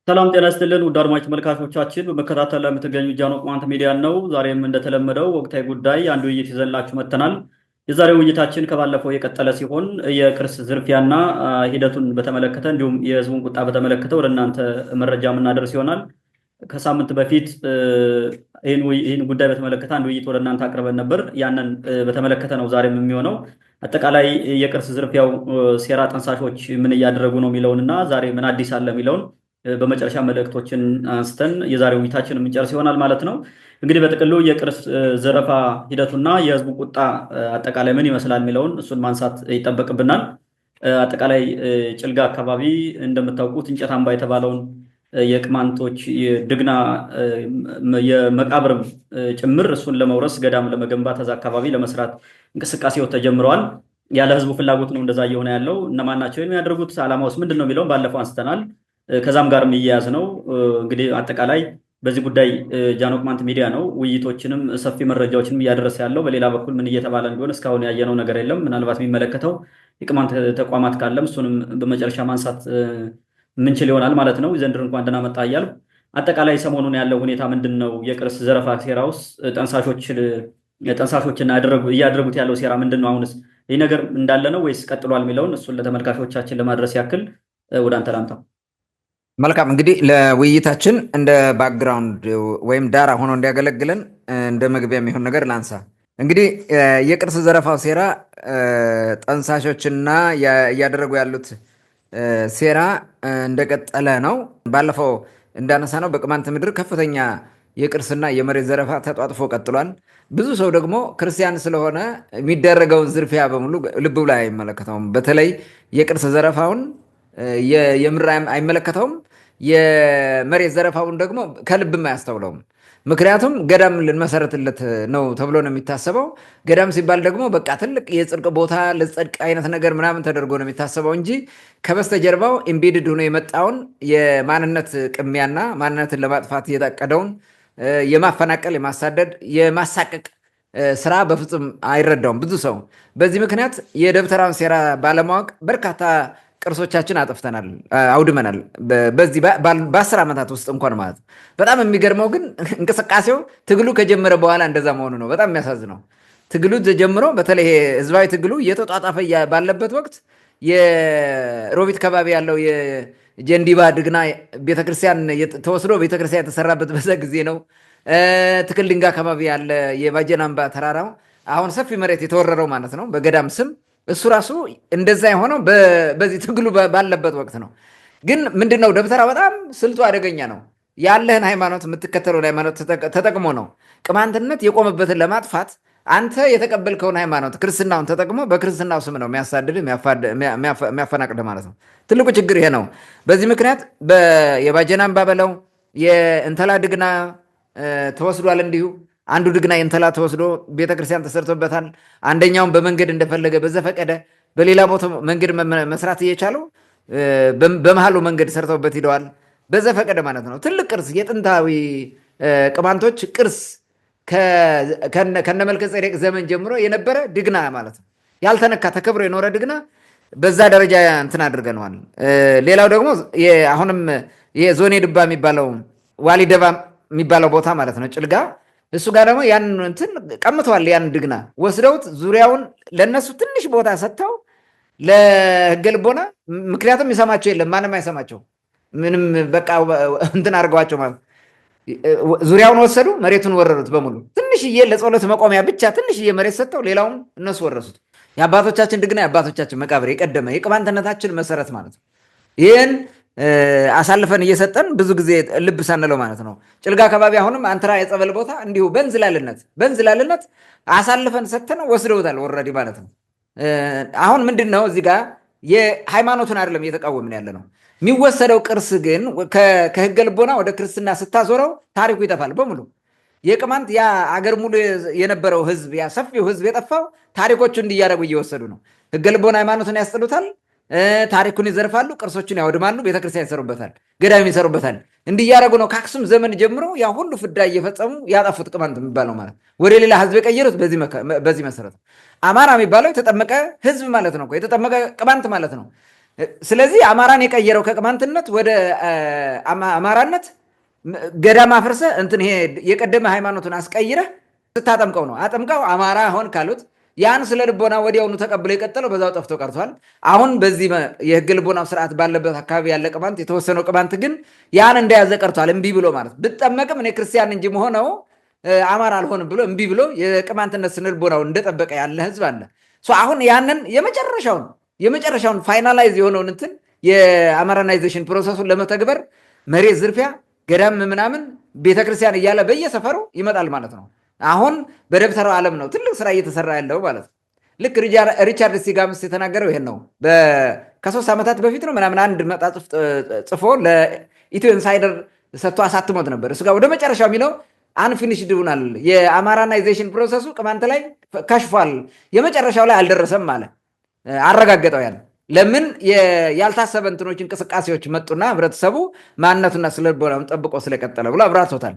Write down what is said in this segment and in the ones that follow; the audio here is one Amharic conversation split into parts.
ሰላም ጤና ይስጥልን ውድ አድማጭ ተመልካቾቻችን በመከታተል ላይ የምትገኙ ጃኖ ቅማንት ሚዲያ ነው። ዛሬም እንደተለመደው ወቅታዊ ጉዳይ አንድ ውይይት ይዘንላችሁ መጥተናል። የዛሬው ውይይታችን ከባለፈው የቀጠለ ሲሆን የቅርስ ዝርፊያና ሂደቱን በተመለከተ እንዲሁም የሕዝቡን ቁጣ በተመለከተ ወደ እናንተ መረጃ የምናደርስ ይሆናል። ከሳምንት በፊት ይህን ጉዳይ በተመለከተ አንድ ውይይት ወደ እናንተ አቅርበን ነበር። ያንን በተመለከተ ነው ዛሬም የሚሆነው። አጠቃላይ የቅርስ ዝርፊያው ሴራ ጠንሳሾች ምን እያደረጉ ነው የሚለውንና ዛሬ ምን አዲስ አለ የሚለውን በመጨረሻ መልእክቶችን አንስተን የዛሬው ውይይታችን የምንጨርስ ይሆናል ማለት ነው። እንግዲህ በጥቅሉ የቅርስ ዘረፋ ሂደቱና የህዝቡ ቁጣ አጠቃላይ ምን ይመስላል የሚለውን እሱን ማንሳት ይጠበቅብናል። አጠቃላይ ጭልጋ አካባቢ እንደምታውቁት እንጨት አምባ የተባለውን የቅማንቶች ድግና የመቃብርም ጭምር እሱን ለመውረስ ገዳም ለመገንባት እዛ አካባቢ ለመስራት እንቅስቃሴው ተጀምረዋል። ያለ ህዝቡ ፍላጎት ነው እንደዛ እየሆነ ያለው። እነማን ናቸው የሚያደርጉት? ዓላማውስ ምንድን ነው የሚለውን ባለፈው አንስተናል። ከዛም ጋር የሚያያዝ ነው። እንግዲህ አጠቃላይ በዚህ ጉዳይ ጃኖ ቅማንት ሚዲያ ነው ውይይቶችንም ሰፊ መረጃዎችንም እያደረሰ ያለው። በሌላ በኩል ምን እየተባለ እንደሆነ እስካሁን ያየነው ነገር የለም። ምናልባት የሚመለከተው የቅማንት ተቋማት ካለም እሱንም በመጨረሻ ማንሳት ምንችል ይሆናል ማለት ነው። ዘንድሮ እንኳን ደህና መጣ እያልኩ አጠቃላይ ሰሞኑን ያለው ሁኔታ ምንድን ነው? የቅርስ ዘረፋ ሴራ ውስጥ ጠንሳሾችና እያደረጉት ያለው ሴራ ምንድን ነው? አሁንስ ይህ ነገር እንዳለ ነው ወይስ ቀጥሏል የሚለውን እሱን ለተመልካቾቻችን ለማድረስ ያክል ወደ አንተ ላምጣው። መልካም እንግዲህ ለውይይታችን እንደ ባክግራውንድ ወይም ዳራ ሆኖ እንዲያገለግለን እንደ መግቢያ የሚሆን ነገር ላንሳ። እንግዲህ የቅርስ ዘረፋው ሴራ ጠንሳሾችና እያደረጉ ያሉት ሴራ እንደቀጠለ ነው። ባለፈው እንዳነሳ ነው በቅማንት ምድር ከፍተኛ የቅርስና የመሬት ዘረፋ ተጧጥፎ ቀጥሏል። ብዙ ሰው ደግሞ ክርስቲያን ስለሆነ የሚደረገውን ዝርፊያ በሙሉ ልቡ ላይ አይመለከተውም። በተለይ የቅርስ ዘረፋውን የምር አይመለከተውም። የመሬት ዘረፋውን ደግሞ ከልብም አያስተውለውም። ምክንያቱም ገዳም ልንመሰረትለት ነው ተብሎ ነው የሚታሰበው። ገዳም ሲባል ደግሞ በቃ ትልቅ የጽድቅ ቦታ ለጸድቅ አይነት ነገር ምናምን ተደርጎ ነው የሚታሰበው እንጂ ከበስተጀርባው ኢምቤድድ ሆኖ የመጣውን የማንነት ቅሚያና ማንነትን ለማጥፋት የታቀደውን የማፈናቀል፣ የማሳደድ፣ የማሳቀቅ ስራ በፍጹም አይረዳውም ብዙ ሰው። በዚህ ምክንያት የደብተራውን ሴራ ባለማወቅ በርካታ ቅርሶቻችን አጥፍተናል፣ አውድመናል። በዚህ በ10 ዓመታት ውስጥ እንኳን ማለት ነው። በጣም የሚገርመው ግን እንቅስቃሴው ትግሉ ከጀመረ በኋላ እንደዛ መሆኑ ነው። በጣም የሚያሳዝነው ትግሉ ጀምሮ በተለይ ህዝባዊ ትግሉ እየተጧጣፈ ባለበት ወቅት የሮቢት ከባቢ ያለው የጀንዲባ ድግና ቤተክርስቲያን ተወስዶ ቤተክርስቲያን የተሰራበት በዛ ጊዜ ነው። ትክል ድንጋ አካባቢ ያለ የባጀን አምባ ተራራው አሁን ሰፊ መሬት የተወረረው ማለት ነው በገዳም ስም እሱ ራሱ እንደዛ የሆነው በዚህ ትግሉ ባለበት ወቅት ነው። ግን ምንድነው ደብተራ በጣም ስልቱ አደገኛ ነው። ያለህን ሃይማኖት የምትከተለውን ሃይማኖት ተጠቅሞ ነው ቅማንትነት የቆመበትን ለማጥፋት አንተ የተቀበልከውን ሃይማኖት ክርስትናውን ተጠቅሞ በክርስትናው ስም ነው የሚያሳድድ የሚያፈናቅድ ማለት ነው። ትልቁ ችግር ይሄ ነው። በዚህ ምክንያት የባጀናም ባበለው የእንተላ ድግና ተወስዷል። እንዲሁ አንዱ ድግና የእንተላ ተወስዶ ቤተክርስቲያን ተሰርቶበታል። አንደኛውን በመንገድ እንደፈለገ በዘፈቀደ በሌላ ቦታ መንገድ መስራት እየቻሉ በመሃሉ መንገድ ሰርተውበት ሂደዋል። በዘፈቀደ ማለት ነው። ትልቅ ቅርስ የጥንታዊ ቅማንቶች ቅርስ ከነመልከ ጼዴቅ ዘመን ጀምሮ የነበረ ድግና ማለት ነው። ያልተነካ ተከብሮ የኖረ ድግና በዛ ደረጃ እንትን አድርገነዋል። ሌላው ደግሞ አሁንም የዞኔ ድባ የሚባለው ዋሊደባ የሚባለው ቦታ ማለት ነው ጭልጋ እሱ ጋር ደግሞ ያን እንትን ቀምተዋል። ያን ድግና ወስደውት ዙሪያውን ለነሱ ትንሽ ቦታ ሰጥተው ለህገ ልቦና፣ ምክንያቱም ይሰማቸው የለም ማንም አይሰማቸው ምንም በቃ እንትን አድርገዋቸው ማለት ዙሪያውን ወሰዱ፣ መሬቱን ወረሩት በሙሉ። ትንሽዬ ለጸሎት መቆሚያ ብቻ ትንሽዬ መሬት ሰጥተው ሌላውን እነሱ ወረሱት። የአባቶቻችን ድግና የአባቶቻችን መቃብር የቀደመ የቅማንትነታችን መሰረት ማለት ነው። ይህን አሳልፈን እየሰጠን ብዙ ጊዜ ልብ ሳንለው ማለት ነው። ጭልጋ አካባቢ አሁንም አንትራ የጸበል ቦታ እንዲሁ በእንዝላልነት አሳልፈን ሰጥተን ወስደውታል ወረዲ ማለት ነው። አሁን ምንድን ነው እዚህ ጋር የሃይማኖቱን አይደለም እየተቃወምን ያለ ነው። የሚወሰደው ቅርስ ግን ከህገ ልቦና ወደ ክርስትና ስታዞረው ታሪኩ ይጠፋል በሙሉ። የቅማንት ያ አገር ሙሉ የነበረው ህዝብ ያ ሰፊው ህዝብ የጠፋው ታሪኮቹ እንዲያደርጉ እየወሰዱ ነው። ህገ ልቦና ሃይማኖትን ያስጥሉታል፣ ታሪኩን ይዘርፋሉ፣ ቅርሶችን ያወድማሉ፣ ቤተክርስቲያን ይሰሩበታል፣ ገዳም ይሰሩበታል። እንዲያደርጉ ነው ከአክሱም ዘመን ጀምሮ ያ ሁሉ ፍዳ እየፈጸሙ ያጠፉት ቅማንት የሚባለው ማለት ወደ ሌላ ህዝብ የቀየሩት በዚህ መሰረት። አማራ የሚባለው የተጠመቀ ህዝብ ማለት ነው፣ የተጠመቀ ቅማንት ማለት ነው። ስለዚህ አማራን የቀየረው ከቅማንትነት ወደ አማራነት ገዳም አፍርሰ እንትን ይሄ የቀደመ ሃይማኖቱን አስቀይረህ ስታጠምቀው ነው። አጠምቀው አማራ ሆን ካሉት ያን ስለ ልቦና ወዲያውኑ ተቀብሎ የቀጠለው በዛው ጠፍቶ ቀርቷል። አሁን በዚህ የህግ ልቦናው ስርዓት ባለበት አካባቢ ያለ ቅማንት የተወሰነው ቅማንት ግን ያን እንደያዘ ቀርቷል። እምቢ ብሎ ማለት ብጠመቅም እኔ ክርስቲያን እንጂ መሆነው አማራ አልሆንም ብሎ እምቢ ብሎ የቅማንትነት ስነ ልቦናውን እንደጠበቀ ያለ ህዝብ አለ። አሁን ያንን የመጨረሻውን ፋይናላይዝ የሆነውን እንትን የአማራናይዜሽን ፕሮሰሱን ለመተግበር መሬት ዝርፊያ፣ ገዳም ምናምን ቤተክርስቲያን እያለ በየሰፈሩ ይመጣል ማለት ነው። አሁን በደብተራው ዓለም ነው ትልቅ ስራ እየተሰራ ያለው ማለት ነው። ልክ ሪቻርድ ሲጋምስ የተናገረው ይሄን ነው። ከ3 ዓመታት በፊት ነው ምናምን አንድ መጣጥፍ ጽፎ ለኢትዮ ኢንሳይደር ሰጥቶ አሳትሞት ነበር። እሱ ጋር ወደ መጨረሻው የሚለው አንፊኒሽድ ሆናል፣ የአማራናይዜሽን ፕሮሰሱ ቅማንት ላይ ከሽፏል፣ የመጨረሻው ላይ አልደረሰም ማለት አረጋገጠው። ያለ ለምን ያልታሰበ እንትኖች እንቅስቃሴዎች መጡና ህብረተሰቡ ማንነቱና ስለልቦናውን ጠብቆ ስለቀጠለ ብሎ አብራርቶታል።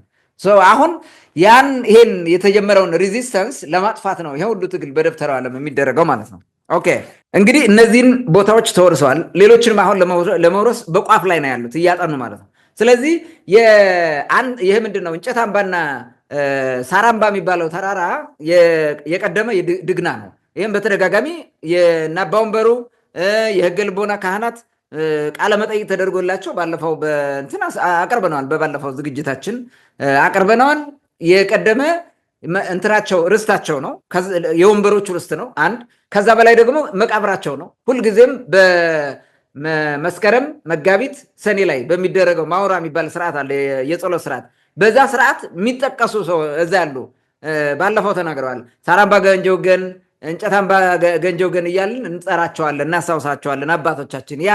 አሁን ይሄን የተጀመረውን ሬዚስተንስ ለማጥፋት ነው ይሄ ሁሉ ትግል በደብተራው ዓለም የሚደረገው ማለት ነው። ኦኬ እንግዲህ እነዚህን ቦታዎች ተወርሰዋል። ሌሎችንም አሁን ለመውረስ በቋፍ ላይ ነው ያሉት እያጠኑ ማለት ነው። ስለዚህ ይሄ ምንድን ነው እንጨት አምባና ሳራምባ የሚባለው ተራራ የቀደመ ድግና ነው። ይህም በተደጋጋሚ የአባ ወንበሩ የህገ ልቦና ካህናት ቃለ መጠይቅ ተደርጎላቸው ባለፈው በእንትን አቅርበነዋል። በባለፈው ዝግጅታችን አቅርበነዋል። የቀደመ እንትናቸው ርስታቸው ነው፣ የወንበሮቹ ርስት ነው አንድ። ከዛ በላይ ደግሞ መቃብራቸው ነው። ሁልጊዜም በመስከረም መጋቢት ሰኔ ላይ በሚደረገው ማውራ የሚባል ስርዓት አለ፣ የጸሎት ስርዓት። በዛ ስርዓት የሚጠቀሱ ሰው እዛ ያሉ ባለፈው ተናግረዋል። ሳራምባ ገንጀ ወገን፣ እንጨት አምባ ገንጀ ወገን እያልን እንጠራቸዋለን፣ እናስታውሳቸዋለን አባቶቻችን። ያ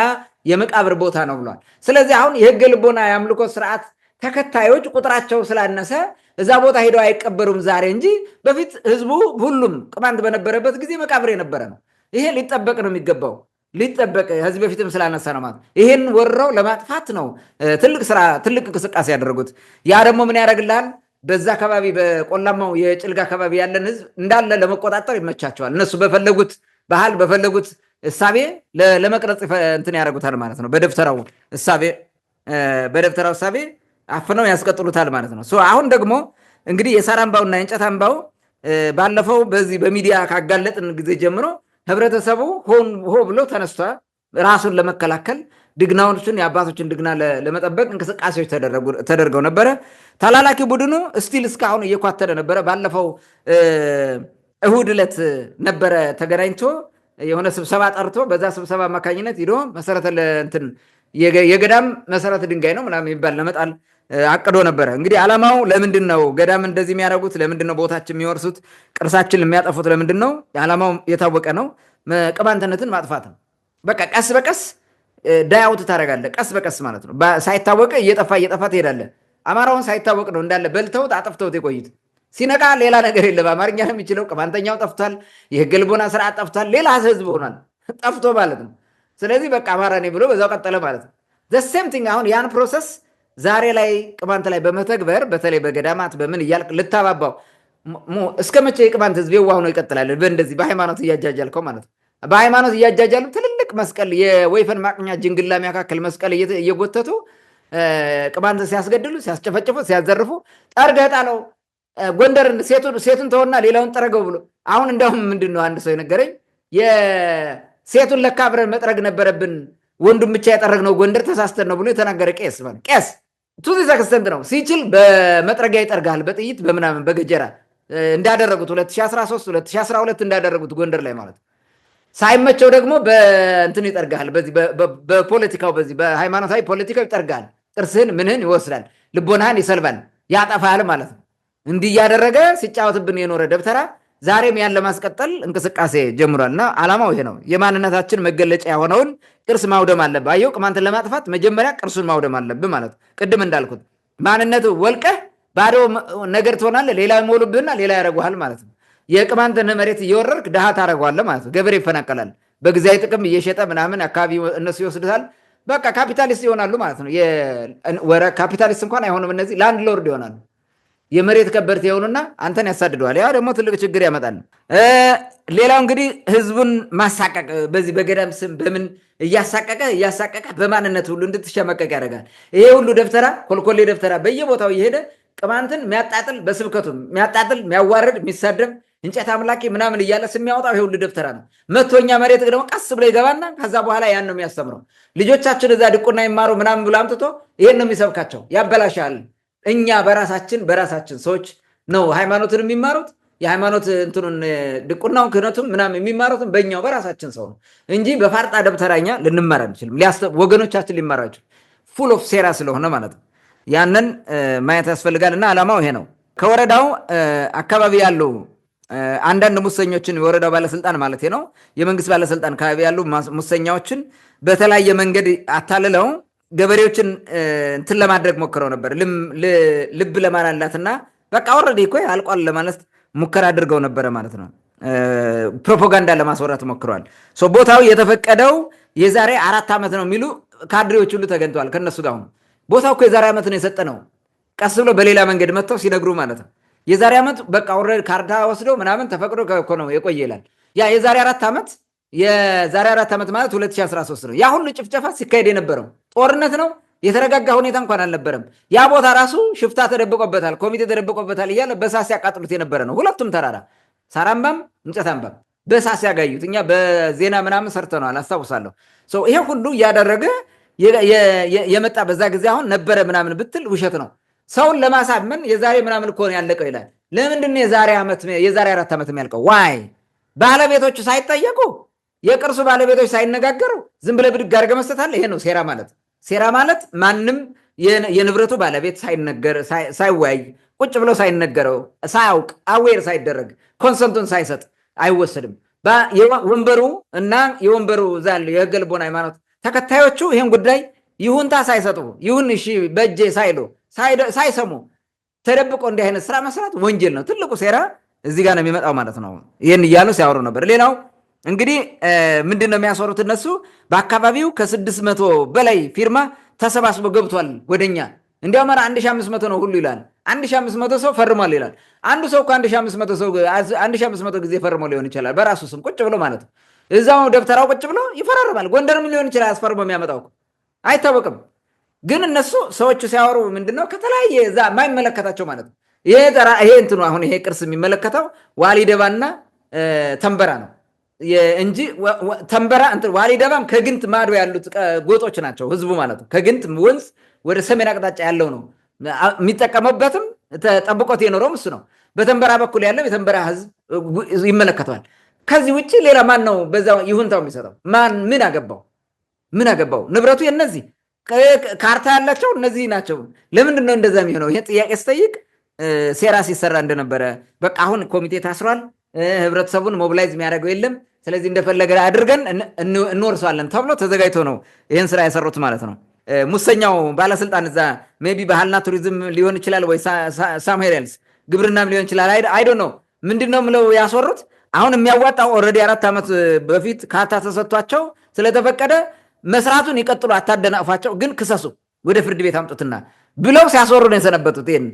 የመቃብር ቦታ ነው ብሏል። ስለዚህ አሁን የህገ ልቦና የአምልኮ ስርዓት ተከታዮች ቁጥራቸው ስላነሰ እዛ ቦታ ሄደው አይቀበሩም ዛሬ እንጂ በፊት ህዝቡ ሁሉም ቅማንት በነበረበት ጊዜ መቃብር የነበረ ነው። ይሄ ሊጠበቅ ነው የሚገባው፣ ሊጠበቅ ከዚህ በፊትም ስላነሳ ነው ማለት። ይሄን ወረው ለማጥፋት ነው ትልቅ ስራ፣ ትልቅ እንቅስቃሴ ያደረጉት። ያ ደግሞ ምን ያደርግልሃል? በዛ አካባቢ በቆላማው የጭልጋ አካባቢ ያለን ህዝብ እንዳለ ለመቆጣጠር ይመቻቸዋል። እነሱ በፈለጉት ባህል በፈለጉት እሳቤ ለመቅረጽ እንትን ያደርጉታል ማለት ነው። በደብተራው እሳቤ አፍነው ያስቀጥሉታል ማለት ነው። አሁን ደግሞ እንግዲህ የሳራምባውና የእንጨት አምባው ባለፈው በዚህ በሚዲያ ካጋለጥን ጊዜ ጀምሮ ህብረተሰቡ ሆ ብሎ ተነስቷል። ራሱን ለመከላከል ድግናዎችን የአባቶችን ድግና ለመጠበቅ እንቅስቃሴዎች ተደርገው ነበረ። ተላላኪ ቡድኑ እስቲል እስካሁን እየኳተለ ነበረ። ባለፈው እሁድ ዕለት ነበረ ተገናኝቶ የሆነ ስብሰባ ጠርቶ በዛ ስብሰባ አማካኝነት ሂዶ መሰረተ እንትን የገዳም መሰረተ ድንጋይ ነው ምናምን የሚባል ለመጣል አቅዶ ነበረ። እንግዲህ ዓላማው ለምንድን ነው ገዳም እንደዚህ የሚያደርጉት? ለምንድን ነው ቦታችን የሚወርሱት? ቅርሳችን የሚያጠፉት ለምንድን ነው? ዓላማው የታወቀ ነው። ቅማንትነትን ማጥፋት ነው። በቃ ቀስ በቀስ ዳያውት ታደርጋለህ። ቀስ በቀስ ማለት ነው። ሳይታወቅ እየጠፋ ትሄዳለህ። አማራውን ሳይታወቅ ነው እንዳለ በልተውት አጠፍተውት የቆዩት። ሲነቃ ሌላ ነገር የለም። አማርኛ ነው የሚችለው። ቅማንተኛው ጠፍቷል። የህገ ልቦና ስርዓት ጠፍቷል። ሌላ ህዝብ ሆኗል ጠፍቶ ማለት ነው። ስለዚህ በቃ አማራ ነኝ ብሎ በዛው ቀጠለ ማለት ነው። ዘሴም ቲንግ አሁን ያን ፕሮሰስ ዛሬ ላይ ቅማንት ላይ በመተግበር በተለይ በገዳማት በምን እያልክ ልታባባው እስከ መቼ የቅማንት ህዝብ የዋህ ነው ይቀጥላል? በእንደዚህ በሃይማኖት እያጃጃልከው ማለት ነው። በሃይማኖት እያጃጃሉ ትልልቅ መስቀል የወይፈን ማቅኛ ጅንግላ የሚያካክል መስቀል እየጎተቱ ቅማንት ሲያስገድሉ፣ ሲያስጨፈጭፉ፣ ሲያዘርፉ ጠርገህ ጣለው። ጎንደርን ሴቱን ተወና ሌላውን ጠረገው ብሎ አሁን እንደውም ምንድን ነው አንድ ሰው የነገረኝ ሴቱን ለካ አብረን መጥረግ ነበረብን ወንዱም ብቻ ያጠረግነው ጎንደር ተሳስተን ነው ብሎ የተናገረ ቄስ ማለት ቄስ ቱዚ ሰክስተንት ነው። ሲችል በመጥረጊያ ይጠርጋል፣ በጥይት በምናምን በገጀራ እንዳደረጉት 2013 2012 እንዳደረጉት ጎንደር ላይ ማለት ሳይመቸው ደግሞ በእንትን ይጠርጋል። በዚህ በፖለቲካው በዚህ በሃይማኖታዊ ፖለቲካው ይጠርጋል። ጥርስህን ምንህን ይወስዳል፣ ልቦናህን ይሰልባል፣ ያጠፋል ማለት ነው። እንዲህ እያደረገ ሲጫወትብን የኖረ ደብተራ ዛሬም ያን ለማስቀጠል እንቅስቃሴ ጀምሯል። እና ዓላማው ይሄ ነው። የማንነታችን መገለጫ የሆነውን ቅርስ ማውደም አለብህ። አየው ቅማንትን ለማጥፋት መጀመሪያ ቅርሱን ማውደም አለብህ ማለት ነው። ቅድም እንዳልኩት ማንነት ወልቀህ ባዶ ነገር ትሆናለህ። ሌላ ይሞሉብህና ሌላ ያደርጉሃል ማለት ነው። የቅማንትን መሬት እየወረርክ ድሃ ታደርገዋለህ ማለት ነው። ገበሬ ይፈናቀላል። በጊዜያዊ ጥቅም እየሸጠ ምናምን አካባቢ እነሱ ይወስዱታል። በቃ ካፒታሊስት ይሆናሉ ማለት ነው። ካፒታሊስት እንኳን አይሆኑም እነዚህ ላንድ ሎርድ ይሆናሉ። የመሬት ከበርቴ የሆኑና አንተን ያሳድደዋል። ያ ደግሞ ትልቅ ችግር ያመጣል። ሌላው እንግዲህ ህዝቡን ማሳቀቅ በዚህ በገዳም ስም በምን እያሳቀቀ በማንነት ሁሉ እንድትሸመቀቅ ያደርጋል። ይሄ ሁሉ ደብተራ ኮልኮሌ ደብተራ በየቦታው እየሄደ ቅማንትን የሚያጣጥል በስብከቱ የሚያጣጥል የሚያዋርድ የሚሳደብ እንጨት አምላኪ ምናምን እያለ ስሚያወጣው ይሄ ሁሉ ደብተራ ነው። መቶኛ መሬት ደግሞ ቀስ ብሎ ይገባና ከዛ በኋላ ያን ነው የሚያስተምረው። ልጆቻችን እዛ ድቁና ይማሩ ምናምን ብሎ አምጥቶ ይሄን ነው የሚሰብካቸው። ያበላሻል። እኛ በራሳችን ሰዎች ነው ሃይማኖትን የሚማሩት። የሃይማኖት እንትኑን ድቁናውን ክህነቱም ምናምን የሚማሩትን በእኛው በራሳችን ሰው ነው እንጂ በፋርጣ ደብተራኛ ልንማር አንችልም። ወገኖቻችን ሊማራቸው ፉል ኦፍ ሴራ ስለሆነ ማለት ነው። ያንን ማየት ያስፈልጋል እና ዓላማው ይሄ ነው። ከወረዳው አካባቢ ያለው አንዳንድ ሙሰኞችን የወረዳው ባለስልጣን ማለት ነው የመንግስት ባለስልጣን አካባቢ ያሉ ሙሰኛዎችን በተለያየ መንገድ አታልለው ገበሬዎችን እንትን ለማድረግ ሞክረው ነበር። ልብ ለማላላትና በቃ ኦልሬዲ እኮ አልቋል ለማለት ሙከራ አድርገው ነበረ ማለት ነው። ፕሮፓጋንዳ ለማስወራት ሞክረዋል። ቦታው የተፈቀደው የዛሬ 4 ዓመት ነው የሚሉ ካድሬዎች ሁሉ ተገኝተዋል ከነሱ ጋር። ቦታው እኮ የዛሬ ዓመት ነው የሰጠነው ቀስ ብሎ በሌላ መንገድ መጥተው ሲነግሩ ማለት ነው። የዛሬ ዓመት በቃ ኦልሬዲ ካርታ ወስደው ምናምን ተፈቅዶ እኮ ነው የቆየ ይላል። ያ የዛሬ 4 ዓመት ማለት 2013 ነው። ያ ሁሉ ጭፍጨፋ ሲካሄድ የነበረው ጦርነት ነው። የተረጋጋ ሁኔታ እንኳን አልነበረም። ያ ቦታ ራሱ ሽፍታ ተደብቆበታል፣ ኮሚቴ ተደብቆበታል እያለ በሳስ ያቃጥሉት የነበረ ነው። ሁለቱም ተራራ ሳራምባም እንጨት አምባም በሳስ ያጋዩት እኛ በዜና ምናምን ሰርተነዋል አስታውሳለሁ። ይሄ ሁሉ እያደረገ የመጣ በዛ ጊዜ አሁን ነበረ ምናምን ብትል ውሸት ነው። ሰውን ለማሳመን የዛሬ ምናምን እኮ ነው ያለቀው ይላል። ለምንድን ነው የዛሬ 4 ዓመት የሚያልቀው? ዋይ ባለቤቶቹ ሳይጠየቁ የቅርሱ ባለቤቶች ሳይነጋገሩ ዝም ብለህ ብድግ አድርገህ መስጠት አለ። ይሄ ነው ሴራ ማለት። ሴራ ማለት ማንም የንብረቱ ባለቤት ሳይወያይ ቁጭ ብሎ ሳይነገረው ሳያውቅ አዌር ሳይደረግ ኮንሰንቱን ሳይሰጥ አይወሰድም። ወንበሩ እና የወንበሩ ዛል የህገ ልቦና ሃይማኖት ተከታዮቹ ይህን ጉዳይ ይሁንታ ሳይሰጡ ይሁን እሺ በእጄ ሳይሉ ሳይሰሙ ተደብቆ እንዲህ አይነት ስራ መስራት ወንጀል ነው። ትልቁ ሴራ እዚህ ጋር ነው የሚመጣው ማለት ነው። ይህን እያሉ ሲያወሩ ነበር። ሌላው እንግዲህ ምንድን ነው የሚያስወሩት እነሱ? በአካባቢው ከ600 በላይ ፊርማ ተሰባስቦ ገብቷል ወደኛ። እንዲያውም 1500 ነው ሁሉ ይላል። 1500 ሰው ፈርሟል ይላል። አንዱ ሰው እኮ 1500 ጊዜ ፈርሞ ሊሆን ይችላል በራሱ ስም ቁጭ ብሎ ማለት ነው። እዛው ደብተራው ቁጭ ብሎ ይፈራርማል። ጎንደርም ሊሆን ይችላል አስፈርሞ የሚያመጣው አይታወቅም። ግን እነሱ ሰዎቹ ሲያወሩ ምንድነው ከተለያየ እዛ የማይመለከታቸው ማለት ነው። ይሄ እንትኑ አሁን ይሄ ቅርስ የሚመለከተው ዋሊደባና ተንበራ ነው እንጂ ተንበራ ዋሊደባም ከግንት ማዶ ያሉት ጎጦች ናቸው ህዝቡ ማለት ነው። ከግንት ወንዝ ወደ ሰሜን አቅጣጫ ያለው ነው የሚጠቀመበትም ተጠብቆት የኖረውም እሱ ነው። በተንበራ በኩል ያለው የተንበራ ህዝብ ይመለከተዋል። ከዚህ ውጭ ሌላ ማን ነው በዛው ይሁንታው የሚሰጠው? ምን አገባው? ንብረቱ የነዚህ ካርታ ያላቸው እነዚህ ናቸው። ለምንድን ነው እንደዛ የሚሆነው? ይሄ ጥያቄ ስጠይቅ ሴራ ሲሰራ እንደነበረ በቃ አሁን ኮሚቴ ታስሯል፣ ህብረተሰቡን ሞቢላይዝ የሚያደርገው የለም፣ ስለዚህ እንደፈለገ አድርገን እንወርሰዋለን ተብሎ ተዘጋጅቶ ነው ይህን ስራ የሰሩት ማለት ነው። ሙሰኛው ባለስልጣን እዛ ሜይ ቢ ባህልና ቱሪዝም ሊሆን ይችላል ወይ ሳምሄር ኤልስ ግብርናም ሊሆን ይችላል። አይዶ ነው ምንድን ነው ምለው ያስወሩት። አሁን የሚያዋጣው ኦልሬዲ 4 ዓመት በፊት ካርታ ተሰጥቷቸው ስለተፈቀደ መስራቱን ይቀጥሉ፣ አታደናቅፏቸው፣ ግን ክሰሱ፣ ወደ ፍርድ ቤት አምጡትና ብለው ሲያስወሩ ነው የሰነበቱት። ይሄን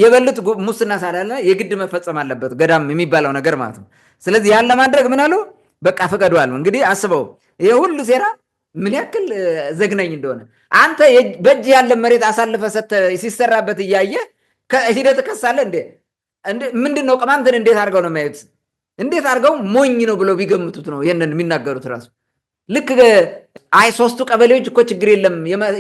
የበሉት ሙስና ሳላለ የግድ መፈጸም አለበት ገዳም የሚባለው ነገር ማለት ነው። ስለዚህ ያን ለማድረግ ምን አሉ? በቃ ፈቀዷል። እንግዲህ አስበው ይሄ ሁሉ ሴራ ምን ያክል ዘግናኝ እንደሆነ። አንተ በእጅ ያለ መሬት አሳልፈ ሲሰራበት እያየ ሂደት ከሳለ እንዴ? ምንድነው? ቅማንትን እንዴት አድርገው ነው የሚያዩት? እንዴት አድርገው ሞኝ ነው ብለው ቢገምቱት ነው ይሄንን የሚናገሩት ራሱ? ልክ 3ቱ ቀበሌዎች እኮ ችግር የለም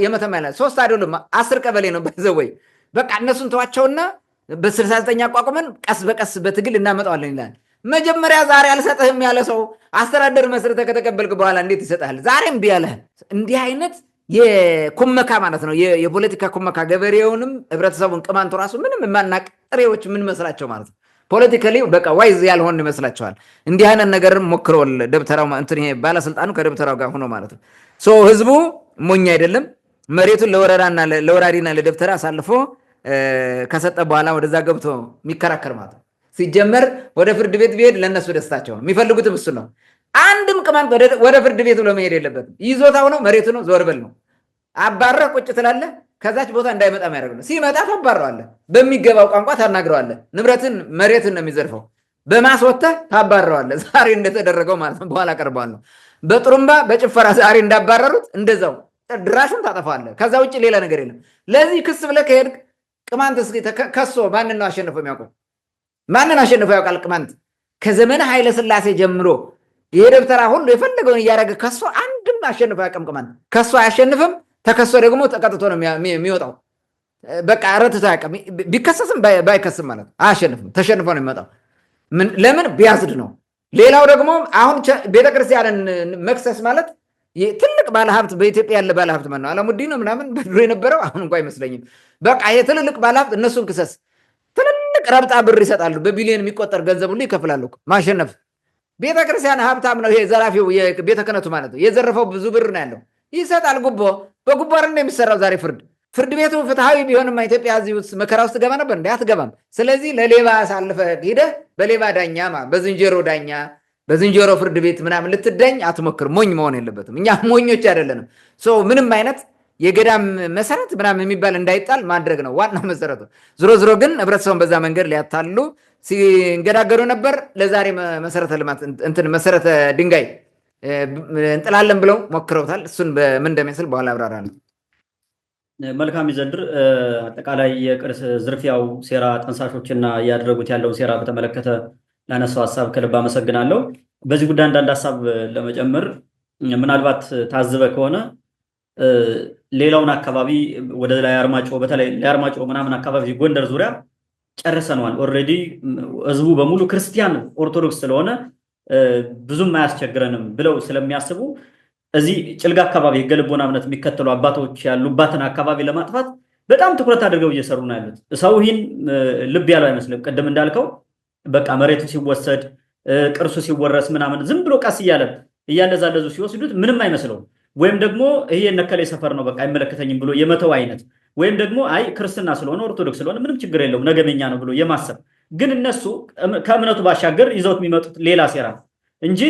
የመተማ ያለ 3 አይደለም 10 ቀበሌ ነው በዘወይ በቃ እነሱን ተዋቸውና በ69 አቋቁመን ቀስ በቀስ በትግል እናመጣዋለን ይላል። መጀመሪያ ዛሬ አልሰጥህም ያለ ሰው አስተዳደር መስርተህ ከተቀበልክ በኋላ እንዴት ይሰጣል? ዛሬም ቢያለህ እንዲህ አይነት የኩመካ ማለት ነው የፖለቲካ ኩመካ ገበሬውንም ህብረተሰቡን ቅማንቱ ራሱ ምንም የማናቅ ጥሬዎች ምን መስላቸው ማለት ነው። ፖለቲካሊ በቃ ዋይዝ ያልሆን ይመስላቸዋል። እንዲህ አይነት ነገር ሞክረዋል ደብተራው እንትን ይሄ ባለስልጣኑ ከደብተራው ጋር ሆኖ ማለት ነው። ህዝቡ ሞኝ አይደለም። መሬቱን ለወራሪና ለደብተራ አሳልፎ ከሰጠ በኋላ ወደዛ ገብቶ የሚከራከር ማለት ነው። ሲጀመር ወደ ፍርድ ቤት ቢሄድ ለነሱ ደስታቸው ነው። የሚፈልጉትም እሱ ነው። አንድም ቅማንት ወደ ፍርድ ቤት ብሎ መሄድ የለበትም። ይዞታው ነው፣ መሬቱ ነው፣ ዞር በል ነው። አባረህ ቁጭ ትላለህ። ከዛች ቦታ እንዳይመጣ የሚያደርግ ነው። ሲመጣ ታባረዋለህ፣ በሚገባው ቋንቋ ታናግረዋለህ። ንብረትን መሬትን ነው የሚዘርፈው። በማስወጥተህ ታባረዋለህ። ዛሬ እንደተደረገው ማለት ነው። በኋላ ቀርባለሁ። በጥሩምባ በጭፈራ ዛሬ እንዳባረሩት እንደዛው ድራሹን ታጠፋለህ። ከዛ ውጭ ሌላ ነገር የለም። ለዚህ ክስ ብለህ ከሄድክ ቅማንት እስኪ ከሶ ማንን ነው አሸንፎ የሚያውቀው? ማንን አሸንፎ ያውቃል? ቅማንት ከዘመነ ኃይለ ሥላሴ ጀምሮ ይሄ ደብተራ ሁሉ የፈለገውን እያደረገ ከሶ አንድም አሸንፎ ያውቅም። ቅማንት ከሶ አያሸንፍም። ተከሶ ደግሞ ተቀጥቶ ነው የሚወጣው። በቃ ረትቶ አያውቅም። ቢከሰስም ባይከስም ማለት አያሸንፍም። ተሸንፎ ነው የሚወጣው። ለምን ቢያዝድ ነው። ሌላው ደግሞ አሁን ቤተክርስቲያንን መክሰስ ማለት ትልቅ ባለሀብት በኢትዮጵያ ያለ ባለሀብት ማነው? አላሙዲን ነው ምናምን በድሮ የነበረው አሁን እንኳ አይመስለኝም። በቃ የትልልቅ ባለሀብት እነሱን ክሰስ። ትልልቅ ረብጣ ብር ይሰጣሉ። በቢሊዮን የሚቆጠር ገንዘብ ሁሉ ይከፍላሉ ማሸነፍ። ቤተክርስቲያን ሀብታም ነው። ይሄ ዘራፊው የቤተ ክህነቱ ማለት ነው። የዘረፈው ብዙ ብር ነው ያለው። ይሰጣል ጉቦ። በጉቦ አይደል የሚሰራው ዛሬ ፍርድ ቤቱ ፍትሐዊ ቢሆንማ ኢትዮጵያ እዚህ ውስጥ መከራ ውስጥ ገባ ነበር እንዴ? አትገባም። ስለዚህ ለሌባ አሳልፈህ ሂደህ በሌባ ዳኛ በዝንጀሮ ዳኛ በዝንጀሮ ፍርድ ቤት ምናምን ልትዳኝ አትሞክር። ሞኝ መሆን የለበትም። እኛ ሞኞች አይደለንም። ምንም አይነት የገዳም መሰረት ምናምን የሚባል እንዳይጣል ማድረግ ነው ዋና መሰረቱ። ዝሮ ዝሮ ግን ህብረተሰቡን በዛ መንገድ ሊያታሉ ሲንገዳገዱ ነበር። ለዛሬ መሰረተ ልማት መሰረተ ድንጋይ እንጥላለን ብለው ሞክረውታል። እሱን በምን እንደሚመስል በኋላ አብራራ ነው። መልካም ይዘንድር አጠቃላይ የቅርስ ዝርፊያው ሴራ ጠንሳሾችና እያደረጉት ያለውን ሴራ በተመለከተ ላነሳው ሀሳብ ከልብ አመሰግናለሁ። በዚህ ጉዳይ አንዳንድ ሀሳብ ለመጨመር ምናልባት ታዝበ ከሆነ ሌላውን አካባቢ ወደ ላይ አርማጮ በተለይ ለአርማጮ ምናምን አካባቢ ጎንደር ዙሪያ ጨርሰነዋል። ኦልሬዲ ህዝቡ በሙሉ ክርስቲያን ኦርቶዶክስ ስለሆነ ብዙም አያስቸግረንም ብለው ስለሚያስቡ እዚህ ጭልጋ አካባቢ ህገ ልቦና እምነት የሚከተሉ አባቶች ያሉባትን አካባቢ ለማጥፋት በጣም ትኩረት አድርገው እየሰሩ ነው ያሉት። ሰው ይህን ልብ ያለው አይመስልም። ቅድም እንዳልከው በቃ መሬቱ ሲወሰድ ቅርሱ ሲወረስ ምናምን ዝም ብሎ ቀስ እያለዛለዙ ሲወስዱት ምንም አይመስለውም። ወይም ደግሞ ይሄ የነከሌ ሰፈር ነው በቃ አይመለከተኝም ብሎ የመተው አይነት ወይም ደግሞ አይ ክርስትና ስለሆነ ኦርቶዶክስ ስለሆነ ምንም ችግር የለውም ነገመኛ ነው ብሎ የማሰብ ግን እነሱ ከእምነቱ ባሻገር ይዘውት የሚመጡት ሌላ ሴራ እንጂ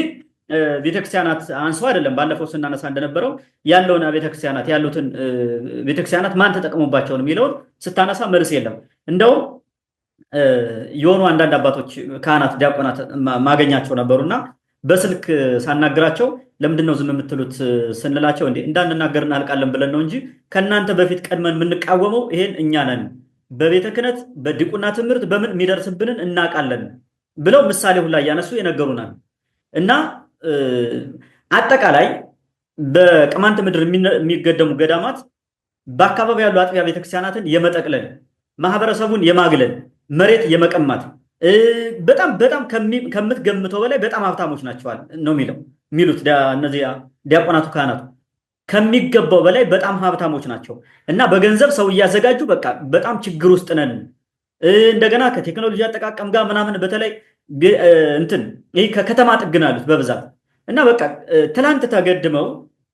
ቤተክርስቲያናት አንሶ አይደለም። ባለፈው ስናነሳ እንደነበረው ያለውን ቤተክርስቲያናት ያሉትን ቤተክርስቲያናት ማን ተጠቅሞባቸው ነው የሚለውን ስታነሳ መልስ የለም። እንደውም የሆኑ አንዳንድ አባቶች ካህናት፣ ዲያቆናት ማገኛቸው ነበሩና በስልክ ሳናግራቸው ለምንድን ነው ዝም የምትሉት ስንላቸው እንዳንናገር እናልቃለን ብለን ነው እንጂ ከእናንተ በፊት ቀድመን የምንቃወመው ይሄን እኛ ነን፣ በቤተ ክህነት በዲቁና ትምህርት በምን የሚደርስብንን እናውቃለን ብለው ምሳሌ ሁላ እያነሱ የነገሩናል። እና አጠቃላይ በቅማንት ምድር የሚገደሙ ገዳማት በአካባቢ ያሉ አጥቢያ ቤተክርስቲያናትን የመጠቅለል ማህበረሰቡን የማግለል መሬት የመቀማት በጣም ከምትገምተው በላይ በጣም ሀብታሞች ናቸዋል ነው የሚሉት እነዚህ ዲያቆናቱ ካህናቱ ከሚገባው በላይ በጣም ሀብታሞች ናቸው። እና በገንዘብ ሰው እያዘጋጁ በቃ በጣም ችግር ውስጥ ነን። እንደገና ከቴክኖሎጂ አጠቃቀም ጋር ምናምን በተለይ ይህ ከከተማ ጥግን አሉት በብዛት እና በቃ ትላንት ተገድመው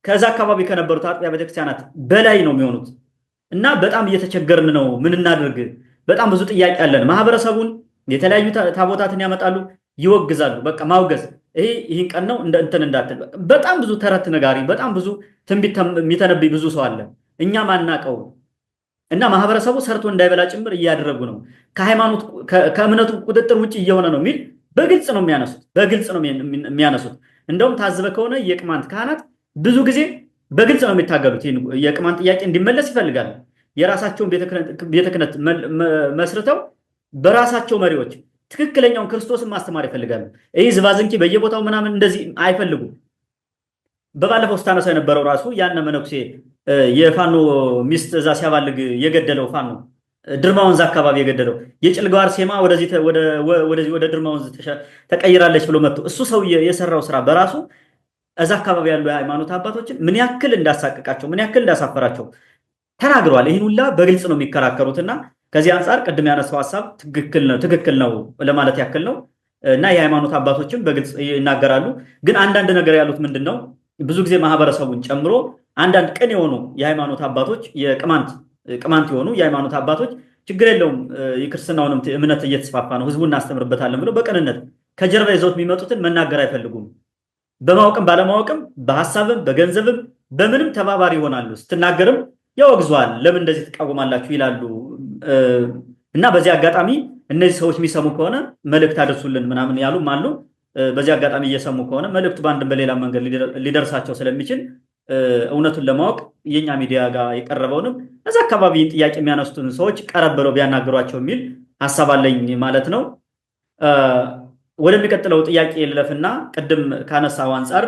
ከዛ አካባቢ ከነበሩት አጥቢያ ቤተክርስቲያናት በላይ ነው የሚሆኑት። እና በጣም እየተቸገርን ነው። ምን እናድርግ? በጣም ብዙ ጥያቄ አለን። ማህበረሰቡን የተለያዩ ታቦታትን ያመጣሉ፣ ይወግዛሉ። በቃ ማውገዝ ይህን ቀን ነው እንዳትል። በጣም ብዙ ተረት ነጋሪ፣ በጣም ብዙ ትንቢት የሚተነብይ ብዙ ሰው አለ እኛ ማናቀው። እና ማህበረሰቡ ሰርቶ እንዳይበላ ጭምር እያደረጉ ነው። ከሃይማኖት ከእምነቱ ቁጥጥር ውጭ እየሆነ ነው የሚል በግልጽ ነው የሚያነሱት። እንደውም ታዝበ ከሆነ የቅማንት ካህናት ብዙ ጊዜ በግልጽ ነው የሚታገሉት። የቅማንት ጥያቄ እንዲመለስ ይፈልጋሉ። የራሳቸውን ቤተ ክህነት መስርተው በራሳቸው መሪዎች ትክክለኛውን ክርስቶስን ማስተማር ይፈልጋሉ። ይህ ዝባዝንኪ በየቦታው ምናምን እንደዚህ አይፈልጉም። በባለፈው ስታነሳ የነበረው ራሱ ያነ መነኩሴ የፋኖ ሚስት እዛ ሲያባልግ የገደለው ፋኖ ድርማ ወንዝ አካባቢ የገደለው የጭልጋው አርሴማ ወደ ድርማ ወንዝ ተቀይራለች ብሎ መጥቶ እሱ ሰው የሰራው ስራ በራሱ እዛ አካባቢ ያሉ የሃይማኖት አባቶችን ምን ያክል እንዳሳቀቃቸው ምን ያክል እንዳሳፈራቸው ተናግረዋል። ይህን ሁላ በግልጽ ነው የሚከራከሩትና ከዚህ አንጻር ቅድም ያነሳው ሀሳብ ትክክል ነው ለማለት ያክል ነው። እና የሃይማኖት አባቶችም በግልጽ ይናገራሉ። ግን አንዳንድ ነገር ያሉት ምንድን ነው? ብዙ ጊዜ ማህበረሰቡን ጨምሮ አንዳንድ ቅን የሆኑ የሃይማኖት አባቶች ቅማንት የሆኑ የሃይማኖት አባቶች ችግር የለውም የክርስትናውንም እምነት እየተስፋፋ ነው ህዝቡ እናስተምርበታለን ብለው በቅንነት ከጀርባ ይዘውት የሚመጡትን መናገር አይፈልጉም። በማወቅም ባለማወቅም በሀሳብም በገንዘብም በምንም ተባባሪ ይሆናሉ። ስትናገርም ያወግዟል። ለምን እንደዚህ ትቃወማላችሁ ይላሉ። እና በዚህ አጋጣሚ እነዚህ ሰዎች የሚሰሙ ከሆነ መልእክት አድርሱልን ምናምን ያሉም አሉ። በዚህ አጋጣሚ እየሰሙ ከሆነ መልእክቱ በአንድም በሌላ መንገድ ሊደርሳቸው ስለሚችል እውነቱን ለማወቅ የኛ ሚዲያ ጋር የቀረበውንም እዛ አካባቢ ጥያቄ የሚያነሱትን ሰዎች ቀረብ ብለው ቢያናግሯቸው የሚል ሀሳብ አለኝ ማለት ነው። ወደሚቀጥለው ጥያቄ ልለፍና ቅድም ካነሳው አንጻር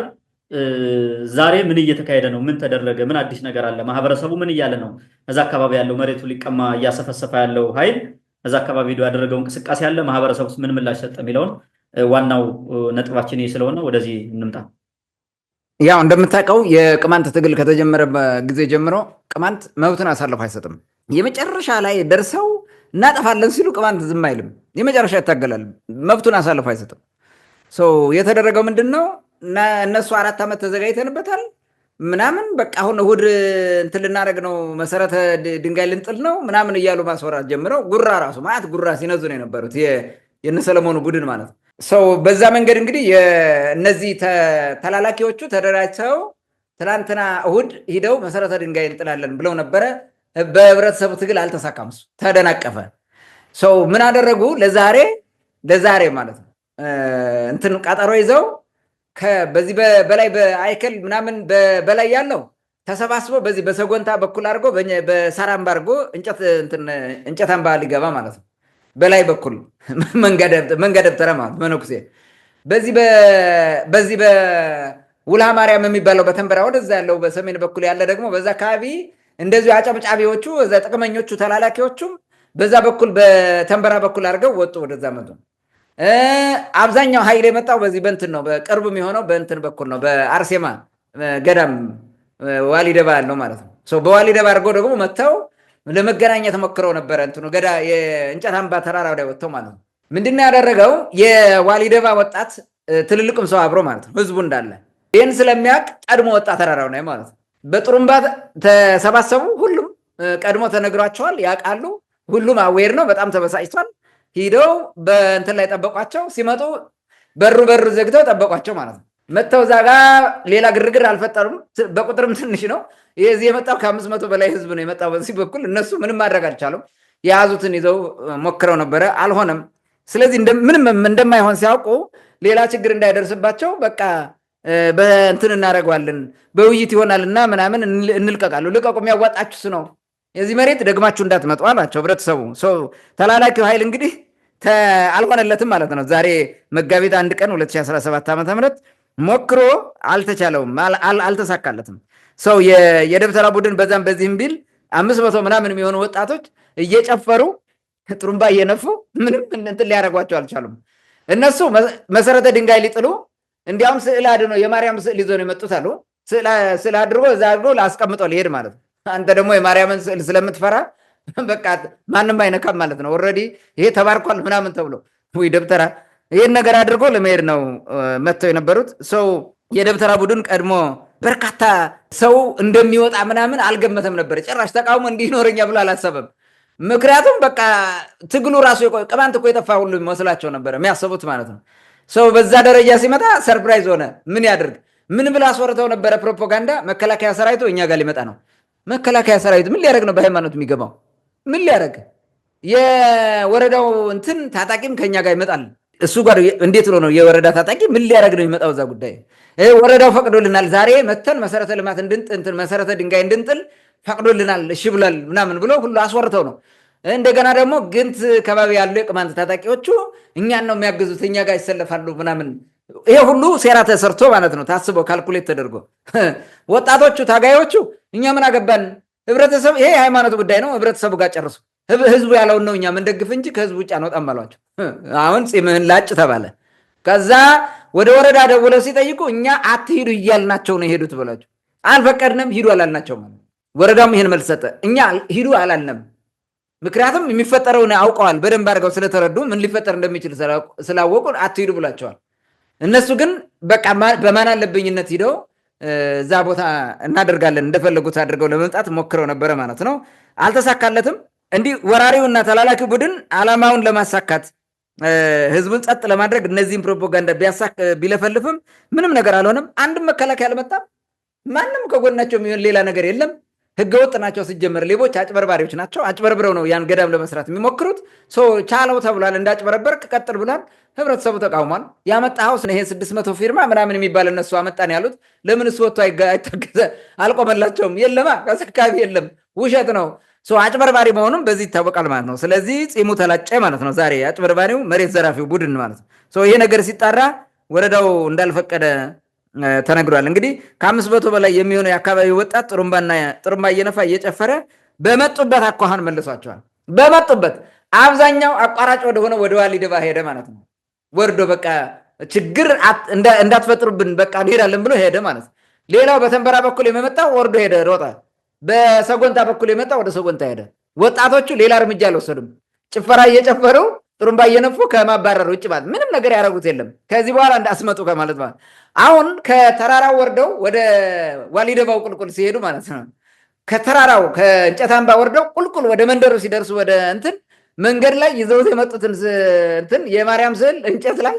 ዛሬ ምን እየተካሄደ ነው? ምን ተደረገ? ምን አዲስ ነገር አለ? ማህበረሰቡ ምን እያለ ነው? እዛ አካባቢ ያለው መሬቱ ሊቀማ እያሰፈሰፈ ያለው ኃይል እዛ አካባቢ ያደረገው እንቅስቃሴ አለ። ማህበረሰቡ ምን ምላሽ ሰጠ የሚለውን ዋናው ነጥባችን ይህ ስለሆነ ወደዚህ እንምጣ። ያው እንደምታውቀው የቅማንት ትግል ከተጀመረ ጊዜ ጀምሮ ቅማንት መብቱን አሳልፎ አይሰጥም። የመጨረሻ ላይ ደርሰው እናጠፋለን ሲሉ ቅማንት ዝም አይልም። የመጨረሻ ይታገላል። መብቱን አሳልፎ አይሰጥም። የተደረገው ምንድን ነው? እነሱ 4 ዓመት ተዘጋጅተንበታል ምናምን በቃ አሁን እሑድ እንትን ልናደርግ ነው፣ መሰረተ ድንጋይ ልንጥል ነው ምናምን እያሉ ማስወራት ጀምረው ጉራ ራሱ ማለት ጉራ ሲነዙ ነው የነበሩት የነ ሰለሞኑ ቡድን ማለት ነው። በዛ መንገድ እንግዲህ እነዚህ ተላላኪዎቹ ተደራጅተው ትናንትና እሑድ ሂደው መሰረተ ድንጋይ እንጥላለን ብለው ነበረ። በህብረተሰቡ ትግል አልተሳካም። እሱ ተደናቀፈ። ምን አደረጉ? ለዛሬ ማለት ነው እንትን ቀጠሮ ይዘው በዚህ በላይ በአይከል ምናምን በላይ ያለው ተሰባስቦ በዚህ በሰጎንታ በኩል አድርጎ በሳራምባ አድርጎ እንጨት አምባ ሊገባ ማለት ነው። በላይ በኩል መንገደብተረ ማለት መነኩሴ በዚህ በውልሃ ማርያም የሚባለው በተንበራ ወደዛ ያለው በሰሜን በኩል ያለ ደግሞ በዛ አካባቢ እንደዚሁ አጨብጫቢዎቹ እዛ ጥቅመኞቹ ተላላኪዎቹም በዛ በኩል በተንበራ በኩል አድርገው ወጡ። ወደዛ መጡ። አብዛኛው ኃይል የመጣው በዚህ በእንትን ነው። በቅርብ የሚሆነው በእንትን በኩል ነው። በአርሴማ ገዳም ዋሊደባ ያለው ማለት ነው። በዋሊደባ አድርገው ደግሞ መጥተው ለመገናኘት ሞክረው ነበረ። እንትኑ የእንጨት አምባ ተራራ ላይ ወጥተው ማለት ነው። ምንድን ነው ያደረገው? የዋሊደባ ወጣት ትልልቅም ሰው አብሮ ማለት ነው። ህዝቡ እንዳለ ይህን ስለሚያውቅ ቀድሞ ወጣ ተራራው ላይ ማለት ነው። በጥሩምባ ተሰባሰቡ። ሁሉም ቀድሞ ተነግሯቸዋል፣ ያውቃሉ። ሁሉም አዌር ነው። በጣም ተበሳጭቷል። ሂደው በእንትን ላይ ጠበቋቸው። ሲመጡ በሩ ዘግተው ጠበቋቸው ማለት ነው። መጥተው እዛ ጋ ሌላ ግርግር አልፈጠሩም። በቁጥርም ትንሽ ነው። የዚህ የመጣው ከ500 በላይ ህዝብ ነው የመጣው በዚህ በኩል። እነሱ ምንም ማድረግ አልቻሉም። የያዙትን ይዘው ሞክረው ነበረ፣ አልሆነም። ስለዚህ ምንም እንደማይሆን ሲያውቁ ሌላ ችግር እንዳይደርስባቸው በቃ በእንትን እናደርገዋለን በውይይት ይሆናልና ምናምን እንልቀቃሉ። ልቀቁ፣ የሚያዋጣችሁስ ነው፣ የዚህ መሬት ደግማችሁ እንዳትመጡ አላቸው ህብረተሰቡ። ተላላኪው ኃይል እንግዲህ አልሆነለትም ማለት ነው። ዛሬ መጋቢት 1 ቀን 2017 ዓ.ም ሞክሮ አልተቻለውም፣ አልተሳካለትም። የደብተራ ቡድን በዛም በዚህም ቢል 500 ምናምን የሚሆኑ ወጣቶች እየጨፈሩ ጥሩምባ እየነፉ ምንም እንትን ሊያደርጓቸው አልቻሉም። እነሱ መሰረተ ድንጋይ ሊጥሉ እንዲያውም ስዕል አድኖ የማርያም ስዕል ይዞ ነው የመጡት አሉ። ስዕል አድርጎ እዛ አድርጎ አስቀምጦ ሊሄድ ማለት ነው። አንተ ደግሞ የማርያምን ስዕል ስለምትፈራ በቃ ማንም አይነካም ማለት ነው። ኦልሬዲ ይሄ ተባርኳል ምናምን ተብሎ ወይ ደብተራ ይህን ነገር አድርጎ ለመሄድ ነው መጥተው የነበሩት። የደብተራ ቡድን ቀድሞ በርካታ ሰው እንደሚወጣ ምናምን አልገመተም ነበር። ጭራሽ ተቃውሞ እንዲኖረኛ ብሎ አላሰበም። ምክንያቱም በቃ ትግሉ ራሱ ቅማንት እኮ የጠፋ ሁሉ መስላቸው ነበር የሚያስቡት ማለት ነው። በዛ ደረጃ ሲመጣ ሰርፕራይዝ ሆነ። ምን ያደርግ ምን ብላ አስወርተው ነበረ ፕሮፓጋንዳ። መከላከያ ሰራዊቱ እኛ ጋር ሊመጣ ነው። መከላከያ ሰራዊት ምን ሊያደርግ ነው? በሃይማኖት የሚገባው ምን ሊያደርግ? የወረዳው እንትን ታጣቂም ከኛ ጋር ይመጣል። እሱ ጋር እንዴት ብሎ ነው የወረዳ ታጣቂ ምን ሊያደርግ ነው የሚመጣው? እዛ ጉዳይ ወረዳው ፈቅዶልናል፣ ዛሬ መተን መሰረተ ልማት መሰረተ ድንጋይ እንድንጥል ፈቅዶልናል፣ እሺ ብሏል ምናምን ብሎ ሁሉ አስወርተው ነው። እንደገና ደግሞ ግንት ከባቢ ያሉ የቅማንት ታጣቂዎቹ እኛን ነው የሚያግዙት፣ እኛ ጋር ይሰለፋሉ ምናምን። ይሄ ሁሉ ሴራ ተሰርቶ ማለት ነው፣ ታስቦ ካልኩሌት ተደርጎ ወጣቶቹ ታጋዮቹ እኛ ምን አገባን፣ ህብረተሰብ ይሄ የሃይማኖት ጉዳይ ነው፣ ህብረተሰቡ ጋር ጨርሱ፣ ህዝቡ ያለውን ነው እኛ ምንደግፍ እንጂ ከህዝቡ ውጭ አንወጣም አሏቸው። አሁን ፂምህን ላጭ ተባለ። ከዛ ወደ ወረዳ ደውለው ሲጠይቁ እኛ አትሂዱ እያልናቸው ነው የሄዱት ብላቸው፣ አልፈቀድንም ሂዱ አላልናቸው ማለት። ወረዳውም ይሄን መልስ ሰጠ፣ እኛ ሂዱ አላልንም። ምክንያቱም የሚፈጠረውን አውቀዋል፣ በደንብ አድርገው ስለተረዱ ምን ሊፈጠር እንደሚችል ስላወቁ አትሂዱ ብላቸዋል። እነሱ ግን በቃ በማን አለብኝነት ሂደው እዛ ቦታ እናደርጋለን እንደፈለጉት አድርገው ለመምጣት ሞክረው ነበረ ማለት ነው። አልተሳካለትም። እንዲህ ወራሪውና ተላላኪው ቡድን ዓላማውን ለማሳካት ህዝቡን ጸጥ ለማድረግ እነዚህን ፕሮፓጋንዳ ቢለፈልፍም ምንም ነገር አልሆነም። አንድም መከላከያ አልመጣም። ማንም ከጎናቸው የሚሆን ሌላ ነገር የለም። ህገወጥ ናቸው። ሲጀመር ሌቦች አጭበርባሪዎች ናቸው። አጭበርብረው ነው ያን ገዳም ለመስራት የሚሞክሩት። ቻለው ተብሏል። እንዳጭበረበርክ ቀጥል ብሏል። ህብረተሰቡ ተቃውሟል። ያመጣኸው ይሄ 600 ፊርማ ምናምን የሚባል እነሱ አመጣን ያሉት ለምን እሱ ወጥቶ አይታገዘ አልቆመላቸውም። የለማ ከአካባቢ የለም፣ ውሸት ነው። አጭበርባሪ መሆኑም በዚህ ይታወቃል ማለት ነው። ስለዚህ ፂሙ ተላጨ ማለት ነው። ዛሬ አጭበርባሪው መሬት ዘራፊው ቡድን ማለት ነው። ይሄ ነገር ሲጣራ ወረዳው እንዳልፈቀደ ተነግሯል። እንግዲህ ከ500 በላይ የሚሆነው የአካባቢ ወጣት ጥሩምባ እየነፋ እየጨፈረ በመጡበት አኳኋን መልሷቸዋል። በመጡበት አብዛኛው አቋራጭ ወደሆነ ወደ ዋሊድባ ሄደ ማለት ነው። ወርዶ በቃ ችግር እንዳትፈጥሩብን በቃ እንሄዳለን ብሎ ሄደ ማለት ነው። ሌላው በተንበራ በኩል የመጣው ወርዶ ሄደ ሮጠ። በሰጎንታ በኩል የመጣው ወደ ሰጎንታ ሄደ። ወጣቶቹ ሌላ እርምጃ አልወሰዱም። ጭፈራ እየጨፈሩ ጥሩምባ እየነፉ ከማባረር ውጭ ማለት ምንም ነገር ያደረጉት የለም። ከዚህ በኋላ እንዳስመጡ ከማለት ማለት አሁን ከተራራው ወርደው ወደ ዋሊድባው ቁልቁል ሲሄዱ ማለት ነው። ከተራራው ከእንጨት አምባ ወርደው ቁልቁል ወደ መንደሩ ሲደርሱ ወደ መንገድ ላይ ይዘውት የመጡትን የማርያም ስዕል እንጨት ላይ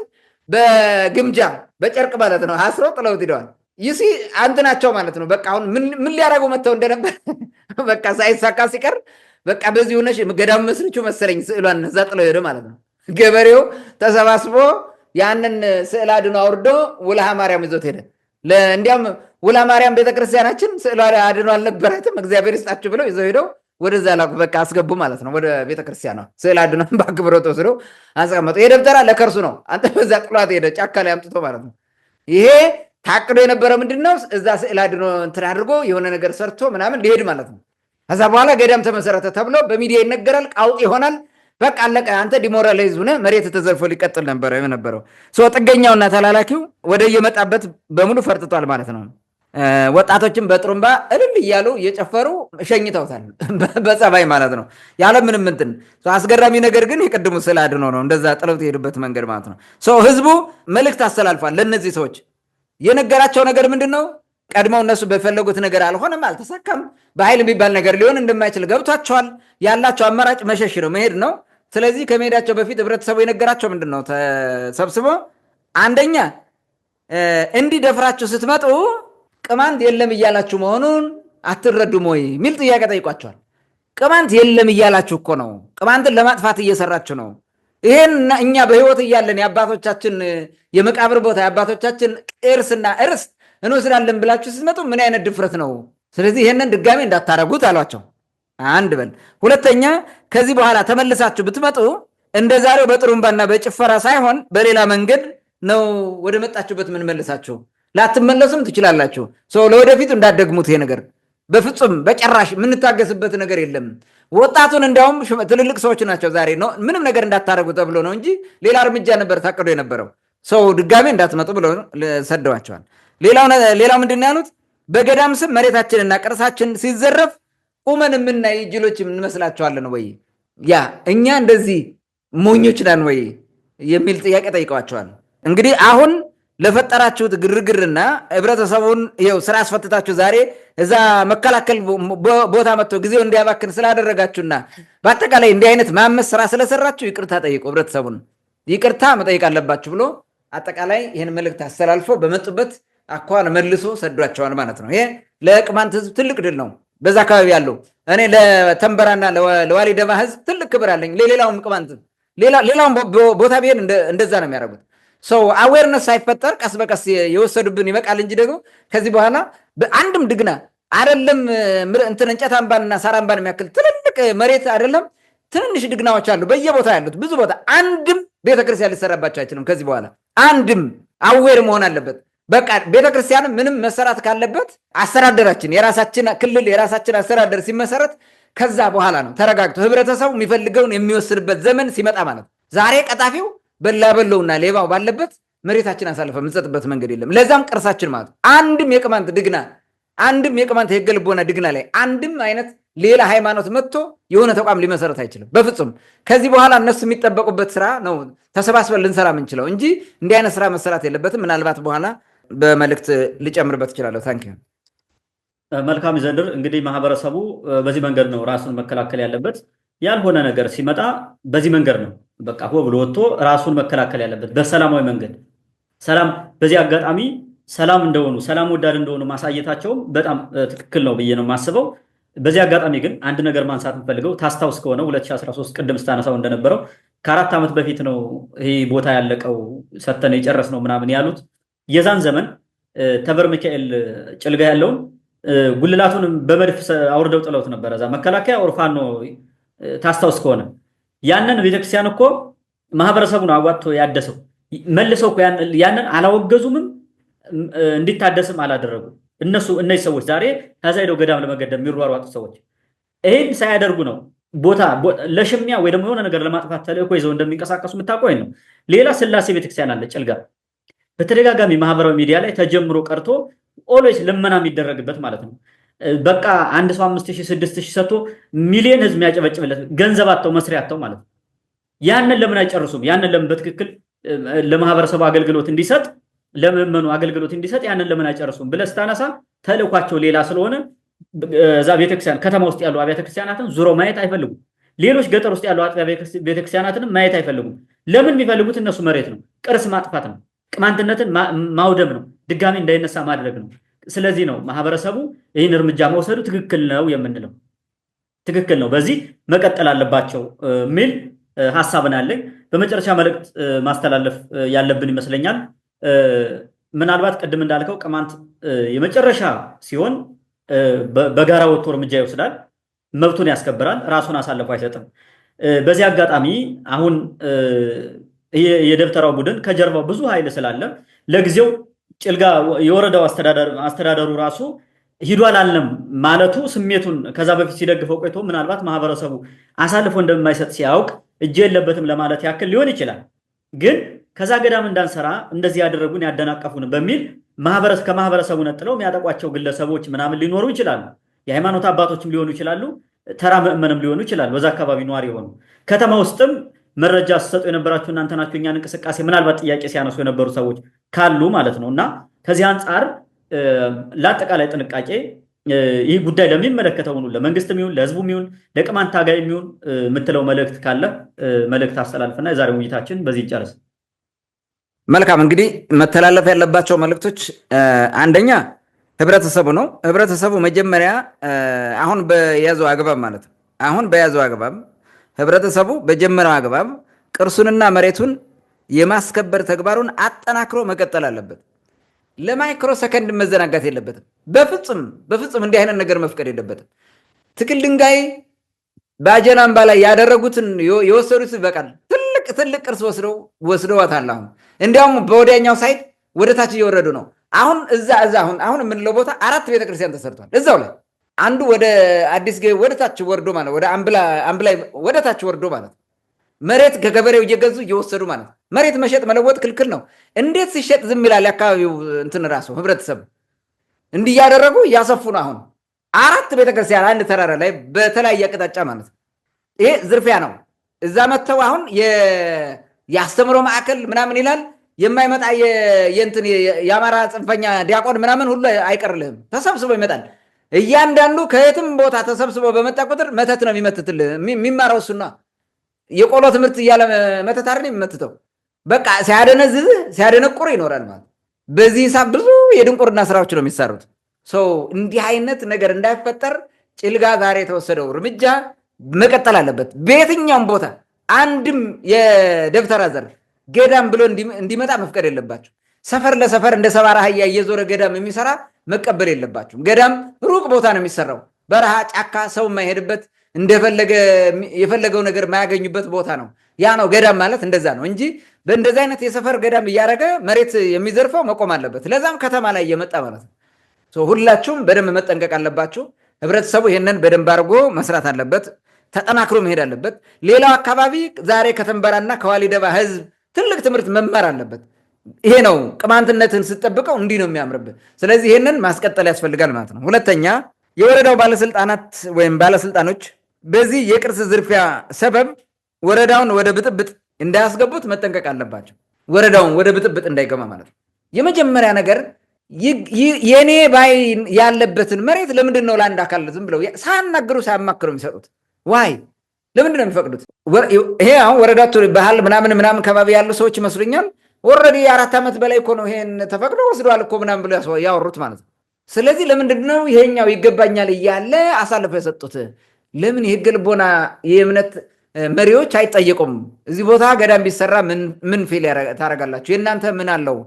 በግምጃ በጨርቅ ማለት ነው አስረው ጥለውት ሂደዋል። ይሲ ናቸው ማለት ነው። በቃ አሁን ምን ሊያደርጉ መጥተው እንደነበር በቃ ሳይሳካ ሲቀር በቃ በዚህ ሆነሽ ገዳም መስርቹ መሰለኝ ስዕሏን እዛ ጥለው ሄደ ማለት ነው። ገበሬው ተሰባስቦ ያንን ስዕል አድኖ አውርዶ ውልሃ ማርያም ይዞት ሄደ። እንዲያም ውልሃ ማርያም ቤተክርስቲያናችን ስዕሏ አድኖ አልነበራትም፣ እግዚአብሔር ይስጣችሁ ብለው ይዘው ሄደው ወደዛ ላኩ። በቃ አስገቡ ማለት ነው። ወደ ቤተክርስቲያኗ ስዕል አድኖ በአክብሮት ወስደው አስቀመጡ። ይሄ ደብተራ ለከርሱ ነው። አንተ በዛ ጥሏት ሄደ ጫካ ላይ አምጥቶ ማለት ነው። ይሄ ታቅዶ የነበረ ምንድነው? እዛ ስዕል አድኖ አድርጎ የሆነ ነገር ሰርቶ ምናምን ሊሄድ ማለት ነው። ከዛ በኋላ ገዳም ተመሰረተ ተብሎ በሚዲያ ይነገራል። ቃውጥ ይሆናል። በቃ አለቀ። አንተ ዲሞራላይዝ ሆነ መሬት ተዘርፎ ሊቀጥል ነበረው። ጥገኛውና ተላላኪው ወደ የመጣበት በሙሉ ፈርጥቷል ማለት ነው። ወጣቶችም በጥሩምባ እልል እያሉ እየጨፈሩ ሸኝተውታል፣ በጸባይ ማለት ነው። ያለ ምንም እንትን አስገራሚ ነገር ግን የቅድሙ ስዕል አድኖ ነው እንደዛ ጥለውት የሄዱበት መንገድ ማለት ነው። ህዝቡ መልእክት አስተላልፏል ለእነዚህ ሰዎች። የነገራቸው ነገር ምንድን ነው? ቀድመው እነሱ በፈለጉት ነገር አልሆነም፣ አልተሳካም። በኃይል የሚባል ነገር ሊሆን እንደማይችል ገብቷቸዋል። ያላቸው አማራጭ መሸሽ ነው፣ መሄድ ነው። ስለዚህ ከመሄዳቸው በፊት ህብረተሰቡ የነገራቸው ምንድን ነው? ተሰብስቦ አንደኛ እንዲህ ደፍራችሁ ስትመጡ ቅማንት የለም እያላችሁ መሆኑን አትረዱም ወይ የሚል ጥያቄ ጠይቋቸዋል። ቅማንት የለም እያላችሁ እኮ ነው፣ ቅማንትን ለማጥፋት እየሰራችሁ ነው። ይሄን እኛ በህይወት እያለን የአባቶቻችን የመቃብር ቦታ የአባቶቻችን ቅርስና እርስት እንወስዳለን ብላችሁ ስትመጡ ምን አይነት ድፍረት ነው? ስለዚህ ይሄንን ድጋሜ እንዳታረጉት አሏቸው። አንድ በል። ሁለተኛ ከዚህ በኋላ ተመልሳችሁ ብትመጡ እንደ ዛሬው በጥሩምባና በጭፈራ ሳይሆን በሌላ መንገድ ነው ወደ መጣችሁበት ምን መልሳችሁ። ላትመለሱም ትችላላችሁ። ለወደፊቱ እንዳትደግሙት። ይሄ ነገር በፍጹም በጭራሽ የምንታገስበት ነገር የለም። ወጣቱን እንዲያውም ትልልቅ ሰዎች ናቸው ዛሬ ነው ምንም ነገር እንዳታረጉ ተብሎ ነው እንጂ ሌላ እርምጃ ነበር ታቅዶ የነበረው። ድጋሜ እንዳትመጡ ብለው ሰደዋቸዋል። ሌላው ምንድን ነው ያሉት? በገዳም ስም መሬታችንና ቅርሳችን ሲዘረፍ ቁመን የምናይ ጅሎች እንመስላችኋለን ወይ? ያ እኛ እንደዚህ ሞኞች ነን ወይ የሚል ጥያቄ ጠይቀዋቸዋል። እንግዲህ አሁን ለፈጠራችሁት ግርግርና ህብረተሰቡን ይኸው ስራ አስፈትታችሁ ዛሬ እዛ መከላከል ቦታ መጥቶ ጊዜው እንዲያባክን ስላደረጋችሁና በአጠቃላይ እንዲህ አይነት ማመስ ስራ ስለሰራችሁ ይቅርታ ጠይቁ፣ ህብረተሰቡን ይቅርታ መጠየቅ አለባችሁ ብሎ አጠቃላይ ይህን መልእክት አስተላልፎ በመጡበት አኳን መልሶ ሰዷቸዋል ማለት ነው። ይሄ ለቅማንት ህዝብ ትልቅ ድል ነው። በዛ አካባቢ ያለው እኔ ለተንበራና ለዋሊድባ ህዝብ ትልቅ ክብር አለኝ። ለሌላውም ቅማንት ሌላውም ቦታ ቢሄድ እንደዛ ነው የሚያደርጉት። አዌርነስ ሳይፈጠር ቀስ በቀስ የወሰዱብን ይበቃል እንጂ ደግሞ ከዚህ በኋላ በአንድም ድግና አይደለም እንጨት አምባንና ሳር አምባን የሚያክል ትልልቅ መሬት አይደለም ትንንሽ ድግናዎች አሉ በየቦታ ያሉት ብዙ ቦታ። አንድም ቤተክርስቲያን ሊሰራባቸው አይችልም ከዚህ በኋላ። አንድም አዌር መሆን አለበት። በቃ ቤተክርስቲያን ምንም መሰራት ካለበት አስተዳደራችን የራሳችን ክልል የራሳችን አስተዳደር ሲመሰረት ከዛ በኋላ ነው ተረጋግቶ ህብረተሰቡ የሚፈልገውን የሚወስንበት ዘመን ሲመጣ ማለት ነው። ዛሬ ቀጣፊው በላበለውና ሌባው ባለበት መሬታችን አሳልፈ የምንሰጥበት መንገድ የለም። ለዛም ቅርሳችን ማለት አንድም የቅማንት ድግና አንድም የቅማንት የህገ ልቦና ድግና ላይ አንድም አይነት ሌላ ሃይማኖት መጥቶ የሆነ ተቋም ሊመሰረት አይችልም በፍጹም። ከዚህ በኋላ እነሱ የሚጠበቁበት ስራ ነው ተሰባስበን ልንሰራ የምንችለው እንጂ እንዲህ አይነት ስራ መሰራት የለበትም። ምናልባት በኋላ በመልእክት ልጨምርበት እችላለሁ። ታንክ ዩ። መልካም ይዘንድር። እንግዲህ ማህበረሰቡ በዚህ መንገድ ነው ራሱን መከላከል ያለበት። ያልሆነ ነገር ሲመጣ በዚህ መንገድ ነው በቃ ሆ ብሎ ወጥቶ ራሱን መከላከል ያለበት በሰላማዊ መንገድ። ሰላም በዚህ አጋጣሚ ሰላም እንደሆኑ ሰላም ወዳድ እንደሆኑ ማሳየታቸውም በጣም ትክክል ነው ብዬ ነው የማስበው። በዚህ አጋጣሚ ግን አንድ ነገር ማንሳት የምፈልገው ታስታውስ ከሆነ 2013 ቅድም ስታነሳው እንደነበረው ከ4 ዓመት በፊት ነው ይሄ ቦታ ያለቀው ሰተን የጨረስ ነው ምናምን ያሉት። የዛን ዘመን ተበር ሚካኤል ጭልጋ ያለውን ጉልላቱንም በመድፍ አውርደው ጥለውት ነበር። እዛ መከላከያ ኦርፋኖ ታስታውስ ከሆነ ያንን ቤተክርስቲያን እኮ ማህበረሰቡ ነው አዋጥቶ ያደሰው። መልሰው እኮ ያንን አላወገዙምም እንዲታደስም አላደረጉ። እነዚህ ሰዎች ዛሬ ከዛ ሄደው ገዳም ለመገደም የሚሯሯጡ ሰዎች ይህን ሳያደርጉ ነው ቦታ ለሽሚያ ወይ ደግሞ የሆነ ነገር ለማጥፋት ተልእኮ ይዘው እንደሚንቀሳቀሱ የምታውቀው ነው። ሌላ ስላሴ ቤተክርስቲያን አለ ጭልጋ፣ በተደጋጋሚ ማህበራዊ ሚዲያ ላይ ተጀምሮ ቀርቶ ኦልዌይስ ልመና የሚደረግበት ማለት ነው። በቃ አንድ ሰው 5000 6000 ሰጥቶ ሚሊዮን ህዝብ የሚያጨበጭብለት ገንዘብ አጥተው መስሪያ አጥተው ማለት ነው። ያንን ለምን አይጨርሱም? ያንን ለምን በትክክል ለማህበረሰቡ አገልግሎት እንዲሰጥ ለምእመኑ አገልግሎት እንዲሰጥ ያንን ለምን አይጨርሱም ብለህ ስታነሳ ተልእኳቸው ሌላ ስለሆነ እዛ ቤተክርስቲያን ከተማ ውስጥ ያሉ አብያተ ክርስቲያናትን ዙሮ ማየት አይፈልጉም። ሌሎች ገጠር ውስጥ ያሉ አጥቢያ ቤተክርስቲያናትንም ማየት አይፈልጉም። ለምን የሚፈልጉት እነሱ መሬት ነው፣ ቅርስ ማጥፋት ነው፣ ቅማንትነትን ማውደም ነው፣ ድጋሚ እንዳይነሳ ማድረግ ነው። ስለዚህ ነው ማህበረሰቡ ይህን እርምጃ መውሰዱ ትክክል ነው የምንለው። ትክክል ነው፣ በዚህ መቀጠል አለባቸው የሚል ሀሳብን አለኝ። በመጨረሻ መልእክት ማስተላለፍ ያለብን ይመስለኛል። ምናልባት ቅድም እንዳልከው ቅማንት የመጨረሻ ሲሆን በጋራ ወጥቶ እርምጃ ይወስዳል፣ መብቱን ያስከብራል፣ ራሱን አሳልፎ አይሰጥም። በዚህ አጋጣሚ አሁን የደብተራው ቡድን ከጀርባው ብዙ ኃይል ስላለ ለጊዜው ጭልጋ የወረዳው አስተዳደሩ ራሱ ሂዷል አልለም ማለቱ ስሜቱን ከዛ በፊት ሲደግፈው ቆይቶ ምናልባት ማህበረሰቡ አሳልፎ እንደማይሰጥ ሲያውቅ እጅ የለበትም ለማለት ያክል ሊሆን ይችላል። ግን ከዛ ገዳም እንዳንሰራ እንደዚህ ያደረጉን ያደናቀፉን በሚል ከማህበረሰቡ ነጥለው የሚያጠቋቸው ግለሰቦች ምናምን ሊኖሩ ይችላሉ። የሃይማኖት አባቶችም ሊሆኑ ይችላሉ፣ ተራ ምዕመንም ሊሆኑ ይችላሉ። በዛ አካባቢ ነዋሪ የሆኑ ከተማ ውስጥም መረጃ ሲሰጡ የነበራችሁ እናንተ ናችሁ እኛን እንቅስቃሴ ምናልባት ጥያቄ ሲያነሱ የነበሩ ሰዎች ካሉ ማለት ነው። እና ከዚህ አንጻር ለአጠቃላይ ጥንቃቄ ይህ ጉዳይ ለሚመለከተው ሁሉ ለመንግስትም ይሁን ለህዝቡም ይሁን ለቅማንት ታጋይም ይሁን የምትለው መልእክት ካለ መልእክት አስተላልፍና የዛሬው ውይይታችን በዚህ ይጨርስ። መልካም። እንግዲህ መተላለፍ ያለባቸው መልእክቶች አንደኛ ህብረተሰቡ ነው። ህብረተሰቡ መጀመሪያ አሁን በያዘው አግባብ ማለት ነው አሁን በያዘው አግባብ ህብረተሰቡ በጀመረው አግባብ ቅርሱንና መሬቱን የማስከበር ተግባሩን አጠናክሮ መቀጠል አለበት። ለማይክሮ ሰከንድ መዘናጋት የለበትም። በፍጹም እንዲህ አይነት ነገር መፍቀድ የለበትም። ትክል ድንጋይ በአጀናምባ ላይ ያደረጉትን የወሰዱት ይበቃል። ትልቅ ቅርስ ወስደዋታል። አሁን እንዲያውም በወዲያኛው ሳይድ ወደ ታች እየወረዱ ነው። አሁን አሁን የምንለው ቦታ 4 ቤተክርስቲያን ተሰርቷል። እዛው ላይ አንዱ ወደ አዲስ ገቢ ወደ ታች ወርዶ ማለት ወደ አምብላይ ወደ ታች ወርዶ ማለት መሬት ከገበሬው እየገዙ እየወሰዱ ማለት መሬት መሸጥ መለወጥ ክልክል ነው። እንዴት ሲሸጥ ዝም ይላል? የአካባቢው እንትን ራሱ ህብረተሰብ እንዲህ እያደረጉ እያሰፉ ነው። አሁን 4 ቤተክርስቲያን አንድ ተራራ ላይ በተለያየ አቅጣጫ ማለት ይሄ ዝርፊያ ነው። እዛ መጥተው አሁን የአስተምሮ ማዕከል ምናምን ይላል። የማይመጣ የእንትን የአማራ ጽንፈኛ ዲያቆን ምናምን ሁሉ አይቀርልህም፣ ተሰብስቦ ይመጣል። እያንዳንዱ ከየትም ቦታ ተሰብስቦ በመጣ ቁጥር መተት ነው የሚመትትልህ። የሚማረው እሱና የቆሎ ትምህርት እያለ መተት አይደል የሚመትተው። በቃ ሲያደነቁር ይኖራል ማለት። በዚህ ሂሳብ ብዙ የድንቁርና ስራዎች ነው የሚሰሩት። እንዲህ አይነት ነገር እንዳይፈጠር ጭልጋ ዛሬ የተወሰደው እርምጃ መቀጠል አለበት። በየትኛውም ቦታ አንድም የደብተራ ዘር ገዳም ብሎ እንዲመጣ መፍቀድ የለባቸው። ሰፈር ለሰፈር እንደ ሰባራ አህያ እየዞረ ገዳም የሚሰራ መቀበል የለባቸው። ገዳም ሩቅ ቦታ ነው የሚሰራው፣ በረሃ ጫካ፣ ሰው የማይሄድበት የፈለገው ነገር የማያገኙበት ቦታ ነው። ያ ነው ገዳም ማለት እንደዛ ነው እንጂ በእንደዚህ አይነት የሰፈር ገዳም እያደረገ መሬት የሚዘርፈው መቆም አለበት። ለዛም ከተማ ላይ እየመጣ ማለት ነው። ሁላችሁም በደንብ መጠንቀቅ አለባችሁ። ህብረተሰቡ ይሄንን በደንብ አድርጎ መስራት አለበት፣ ተጠናክሮ መሄድ አለበት። ሌላው አካባቢ ዛሬ ከተንበራና ከዋሊደባ ህዝብ ትልቅ ትምህርት መማር አለበት። ይሄ ነው ቅማንትነትን ስትጠብቀው እንዲህ ነው የሚያምርብህ። ስለዚህ ይሄንን ማስቀጠል ያስፈልጋል ማለት ነው። ሁለተኛ የወረዳው ባለስልጣናት ወይም ባለስልጣኖች በዚህ የቅርስ ዝርፊያ ሰበብ ወረዳውን ወደ ብጥብጥ እንዳያስገቡት መጠንቀቅ አለባቸው። ወረዳውን ወደ ብጥብጥ እንዳይገባ ማለት ነው። የመጀመሪያ ነገር የኔ ባይ ያለበትን መሬት ለምንድን ነው ለአንድ አካል ዝም ብለው ሳያናግሩ ሳያማክሩ የሚሰጡት? ዋይ ለምንድን ነው የሚፈቅዱት? ይሄ አሁን ወረዳቱ ባህል ምናምን ከባቢ ያሉ ሰዎች ይመስሉኛል። ኦልሬዲ 4 ዓመት በላይ እኮ ነው ይሄን ተፈቅዶ ወስደዋል እኮ ምናምን ብሎ ያወሩት ማለት ነው። ስለዚህ ለምንድን ነው ይሄኛው ይገባኛል እያለ አሳልፈው የሰጡት? ለምን የህገ ልቦና የእምነት መሪዎች አይጠየቁም? እዚህ ቦታ ገዳም ቢሰራ ምን ፌል ታደርጋላችሁ? የእናንተ ምን አለው?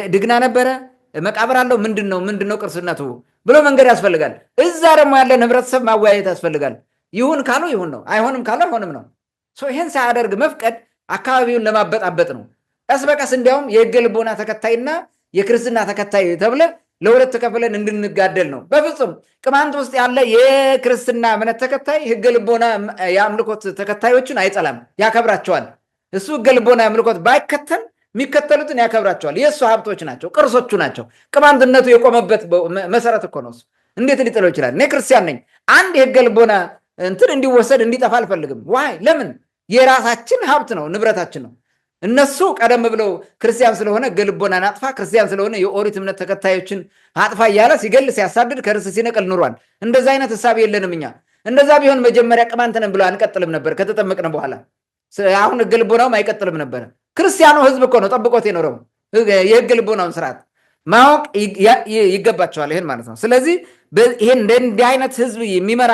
ድግና ነበረ? መቃብር አለው? ምንድነው ቅርስነቱ ብሎ መንገድ ያስፈልጋል። እዛ ደግሞ ያለን ህብረተሰብ ማወያየት ያስፈልጋል። ይሁን ካሉ ይሁን ነው፣ አይሆንም ካሉ አይሆንም ነው። ይህን ሳያደርግ መፍቀድ አካባቢውን ለማበጣበጥ ነው። ቀስ በቀስ እንዲያውም የህገ ልቦና ተከታይና የክርስትና ተከታይ ተብለ ለሁለት ተከፍለን እንድንጋደል ነው። በፍጹም ቅማንት ውስጥ ያለ የክርስትና እምነት ተከታይ ህገ ልቦና የአምልኮት ተከታዮችን አይጠላም፣ ያከብራቸዋል። እሱ ህገ ልቦና የአምልኮት ባይከተል የሚከተሉትን ያከብራቸዋል። የእሱ ሀብቶች ናቸው፣ ቅርሶቹ ናቸው። ቅማንትነቱ የቆመበት መሰረት እኮ ነው። እሱ እንዴት ሊጥለው ይችላል? እኔ ክርስቲያን ነኝ። አንድ የህገ ልቦና እንትን እንዲወሰድ እንዲጠፋ አልፈልግም። ዋይ ለምን? የራሳችን ሀብት ነው፣ ንብረታችን ነው። እነሱ ቀደም ብለው ክርስቲያን ስለሆነ ህገ ልቦናን አጥፋ፣ ክርስቲያን ስለሆነ የኦሪት እምነት ተከታዮችን አጥፋ እያለ ሲገል ሲያሳድድ ከርስ ሲነቅል ኑሯል። እንደዛ አይነት ህሳብ የለንም እኛ። እንደዛ ቢሆን መጀመሪያ ቅማንት ነን ብሎ አንቀጥልም ነበር ከተጠመቅን በኋላ። አሁን ህገ ልቦናውም አይቀጥልም ነበረ። ክርስቲያኑ ህዝብ እኮ ነው ጠብቆት የኖረው። የህገ ልቦናውን ስርዓት ማወቅ ይገባቸዋል። ይሄን ማለት ነው። ስለዚህ ይሄን እንዲህ አይነት ህዝብ የሚመራ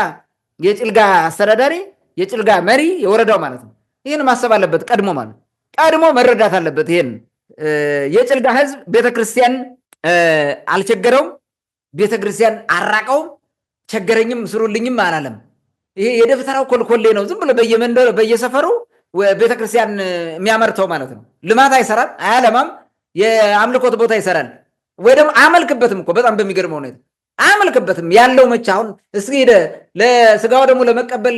የጭልጋ አስተዳዳሪ፣ የጭልጋ መሪ፣ የወረዳው ማለት ነው ይህን ማሰብ አለበት ቀድሞ መረዳት አለበት። ይሄን የጭልጋ ህዝብ ቤተክርስቲያን አልቸገረውም፣ ቤተክርስቲያን አራቀውም፣ ቸገረኝም ስሩልኝም አላለም። ይሄ የደብተራው ኮልኮሌ ነው። ዝም ብሎ በየመንደሩ በየሰፈሩ ቤተክርስቲያን የሚያመርተው ማለት ነው። ልማት አይሰራም፣ አያለማም። የአምልኮት ቦታ ይሰራል ወይ ደግሞ አያመልክበትም እኮ በጣም በሚገርመው ሁኔታ አያመልክበትም። ያለው መቼ አሁን እስኪ ሄደህ ለስጋው ደግሞ ለመቀበል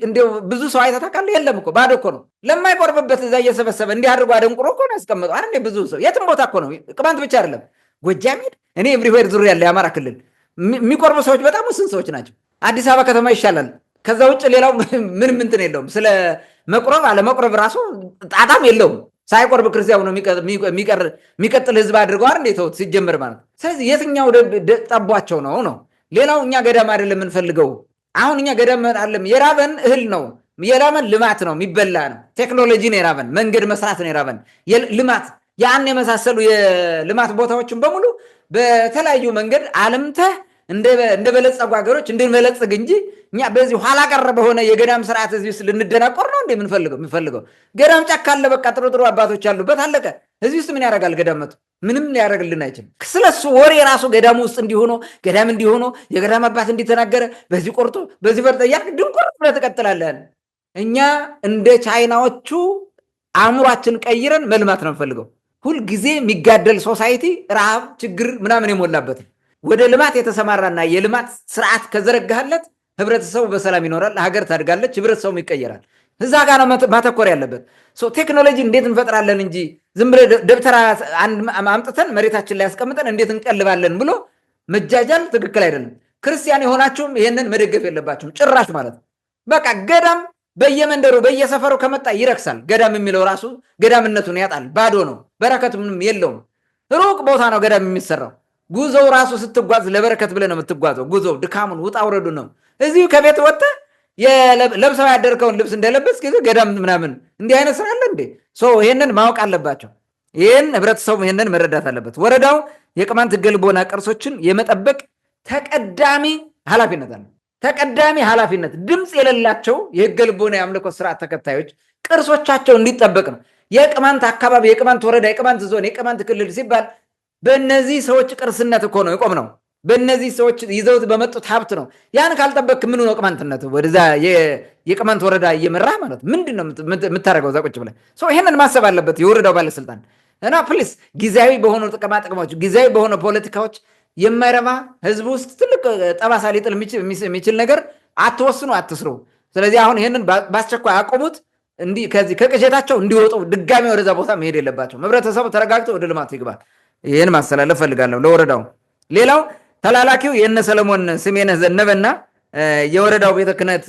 እንዲያው ብዙ ሰው አይተህ ታውቃለህ? የለም እኮ ባዶ እኮ ነው። ለማይቆርብበት እዛ እየሰበሰበ እንዲህ አድርጎ አደንቁሮ እኮ ነው ያስቀመጠው አይደል? ብዙ ሰው የትም ቦታ እኮ ነው። ቅማንት ብቻ አይደለም፣ ጎጃም ሄድ፣ እኔ ኤቭሪዌር ዙሪያ ያለ የአማራ ክልል የሚቆርቡ ሰዎች በጣም ውስን ሰዎች ናቸው። አዲስ አበባ ከተማ ይሻላል። ከዛ ውጭ ሌላው ምንም እንትን የለውም። ስለ መቁረብ አለመቁረብ ራሱ ጣጣም የለውም። ሳይቆርብ ክርስቲያኑ ነው የሚቀጥል ህዝብ አድርገው አይደል ተውት ሲጀምር ማለት። ስለዚህ የትኛው ጠቧቸው ነው? ሌላው እኛ ገዳም አይደለም የምንፈልገው። አሁን እኛ ገዳም አይደለም፣ የራበን እህል ነው፣ የራበን ልማት ነው፣ የሚበላ ነው። ቴክኖሎጂ ነው የራበን፣ መንገድ መስራት ነው የራበን፣ ልማት። ያን የመሳሰሉ የልማት ቦታዎችን በሙሉ በተለያዩ መንገድ አለምተህ እንደ በለጸጉ ሀገሮች እንድንበለጽግ እንጂ እኛ በዚህ ኋላ ቀረ በሆነ የገዳም ስርዓት እዚህ ውስጥ ልንደናቆር ነው እንዴ የምንፈልገው? ገዳም ጫካ አለ፣ በቃ ጥሩ አባቶች አሉበት፣ አለቀ። እዚህ ውስጥ ምን ያደርጋል ገዳም? መጡ ምንም ሊያደርግልን አይችልም። ስለሱ ወሬ ራሱ ገዳም ውስጥ እንዲሆኖ ገዳም እንዲሆኖ የገዳም አባት እንዲተናገረ በዚህ ቆርጦ በዚህ ፈርጠ ያልክ ድንቆር ብለህ ትቀጥላለህ። እኛ እንደ ቻይናዎቹ አእምሯችን ቀይረን መልማት ነው የምፈልገው። ሁልጊዜ የሚጋደል ሶሳይቲ፣ ረሃብ፣ ችግር ምናምን የሞላበት ወደ ልማት የተሰማራና የልማት ስርዓት ከዘረጋህለት ህብረተሰቡ በሰላም ይኖራል፣ ሀገር ታድጋለች፣ ህብረተሰቡ ይቀየራል። እዛ ጋር ነው ማተኮር ያለበት። ቴክኖሎጂ እንዴት እንፈጥራለን እንጂ ዝም ብለህ ደብተራ አምጥተን መሬታችን ላይ ያስቀምጠን እንዴት እንቀልባለን ብሎ መጃጃል ትክክል አይደለም። ክርስቲያን የሆናችሁም ይሄንን መደገፍ የለባችሁም ጭራሽ ማለት ነው። በቃ ገዳም በየመንደሩ በየሰፈሩ ከመጣ ይረክሳል። ገዳም የሚለው ራሱ ገዳምነቱን ያጣል፣ ባዶ ነው፣ በረከቱ ምንም የለውም። ሩቅ ቦታ ነው ገዳም የሚሰራው። ጉዞው ራሱ ስትጓዝ ለበረከት ብለህ ነው የምትጓዘው። ጉዞው ድካሙን ውጣ ውረዱ ነው። እዚሁ ከቤት ወጥተህ ለብሰው ያደርከውን ልብስ እንደለበስ ጊዜ ገዳም ምናምን እንዲህ አይነት ስራ አለ እንዴ? ይሄንን ማወቅ አለባቸው። ይህን ህብረተሰቡ ይሄንን መረዳት አለበት። ወረዳው የቅማንት ህገ ልቦና ቅርሶችን የመጠበቅ ተቀዳሚ ኃላፊነት አለ። ተቀዳሚ ኃላፊነት ድምፅ የሌላቸው የህገ ልቦና የአምልኮ ስርዓት ተከታዮች ቅርሶቻቸው እንዲጠበቅ ነው። የቅማንት አካባቢ፣ የቅማንት ወረዳ፣ የቅማንት ዞን፣ የቅማንት ክልል ሲባል በእነዚህ ሰዎች ቅርስነት እኮ ነው የቆም ነው። በእነዚህ ሰዎች ይዘውት በመጡት ሀብት ነው። ያን ካልጠበቅ ምኑ ነው ቅማንትነት? ወደዛ የቅማንት ወረዳ እየመራህ ማለት ምንድን ነው የምታደርገው? እዛ ቁጭ ብለህ ይህንን ማሰብ አለበት የወረዳው ባለስልጣን እና ፕሊስ ጊዜያዊ በሆኑ ጥቅማጥቅሞች፣ ጊዜያዊ በሆነ ፖለቲካዎች የማይረባ ህዝብ ውስጥ ትልቅ ጠባሳ ሊጥል የሚችል ነገር አትወስኑ፣ አትስሩ። ስለዚህ አሁን ይህንን በአስቸኳይ አቆሙት። ከዚህ ከቅዠታቸው እንዲወጡ ድጋሚ ወደዛ ቦታ መሄድ የለባቸው። ህብረተሰቡ ተረጋግቶ ወደ ልማት ይግባል። ይህን ማስተላለፍ ፈልጋለሁ ለወረዳው። ሌላው ተላላኪው የእነ ሰለሞን ስሜነህ ዘነበና የወረዳው ቤተ ክህነት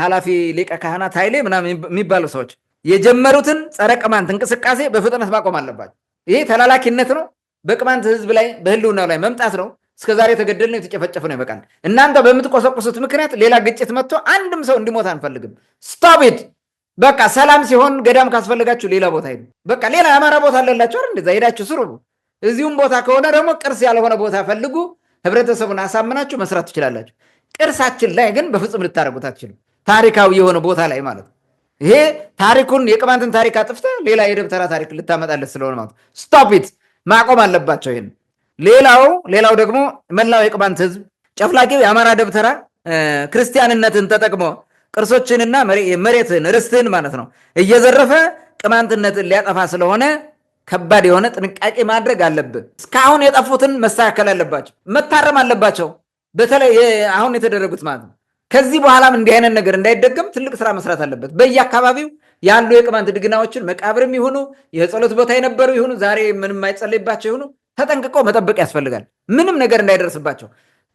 ኃላፊ ሊቀ ካህናት ኃይሌ ምናምን የሚባሉ ሰዎች የጀመሩትን ጸረ ቅማንት እንቅስቃሴ በፍጥነት ማቆም አለባቸው። ይሄ ተላላኪነት ነው። በቅማንት ህዝብ ላይ በህልውናው ላይ መምጣት ነው። እስከዛሬ የተገደል ነው፣ የተጨፈጨፈ ነው። ይበቃል። እናንተ በምትቆሰቁሱት ምክንያት ሌላ ግጭት መጥቶ አንድም ሰው እንዲሞት አንፈልግም። ስቶፕ። በቃ ሰላም ሲሆን ገዳም ካስፈልጋችሁ ሌላ ቦታ ሄዱ። በቃ ሌላ የአማራ ቦታ አለላችሁ አይደል? እንደዛ ሄዳችሁ ስሩ። እዚሁም ቦታ ከሆነ ደግሞ ቅርስ ያልሆነ ቦታ ፈልጉ። ህብረተሰቡን አሳምናችሁ መስራት ትችላላችሁ። ቅርሳችን ላይ ግን በፍጹም ልታደርጉት አትችሉም። ታሪካዊ የሆነ ቦታ ላይ ማለት ነው። ይሄ ታሪኩን የቅማንትን ታሪክ አጥፍተ ሌላ የደብተራ ታሪክ ልታመጣለት ስለሆነ ማለት ስቶፕ ኢት ማቆም አለባቸው። ይሄን ሌላው ደግሞ መላው የቅማንት ህዝብ ጨፍላቂው የአማራ ደብተራ ክርስቲያንነትን ተጠቅሞ ቅርሶችንና መሬትን ርስትህን ማለት ነው እየዘረፈ ቅማንትነትን ሊያጠፋ ስለሆነ ከባድ የሆነ ጥንቃቄ ማድረግ አለብህ። እስካሁን የጠፉትን መስተካከል አለባቸው፣ መታረም አለባቸው። በተለይ አሁን የተደረጉት ማለት ነው። ከዚህ በኋላም እንዲህ አይነት ነገር እንዳይደገም ትልቅ ስራ መስራት አለበት። በየአካባቢው ያሉ የቅማንት ድግናዎችን መቃብርም ይሁኑ የጸሎት ቦታ የነበሩ ይሁኑ ዛሬ ምንም አይጸለይባቸው ይሁኑ ተጠንቅቆ መጠበቅ ያስፈልጋል። ምንም ነገር እንዳይደርስባቸው።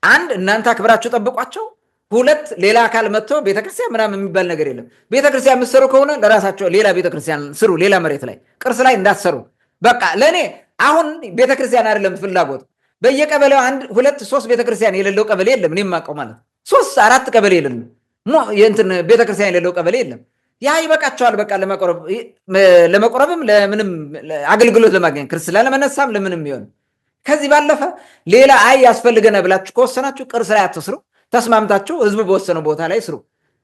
አንድ እናንተ አክብራችሁ ጠብቋቸው። ሁለት ሌላ አካል መጥቶ ቤተክርስቲያን ምናምን የሚባል ነገር የለም። ቤተክርስቲያን የምትሰሩ ከሆነ ለራሳቸው ሌላ ቤተክርስቲያን ስሩ። ሌላ መሬት ላይ ቅርስ ላይ እንዳትሰሩ። በቃ ለእኔ አሁን ቤተክርስቲያን አይደለም ፍላጎት። በየቀበሌው 1 2 3 ቤተክርስቲያን የሌለው ቀበሌ የለም። እኔ የማውቀው ማለት 3 4 ቀበሌ የለም። የእንትን ቤተክርስቲያን የሌለው ቀበሌ የለም። ያ ይበቃቸዋል። በቃ ለመቆረብም ለምንም አገልግሎት ለማግኘት ክርስቲያን ለመነሳም ለምንም ይሆን። ከዚህ ባለፈ ሌላ ያስፈልገና ብላችሁ ከወሰናችሁ ቅርስ ላይ አትስሩ። ተስማምታችሁ ህዝቡ በወሰነው ቦታ ላይ ስሩ።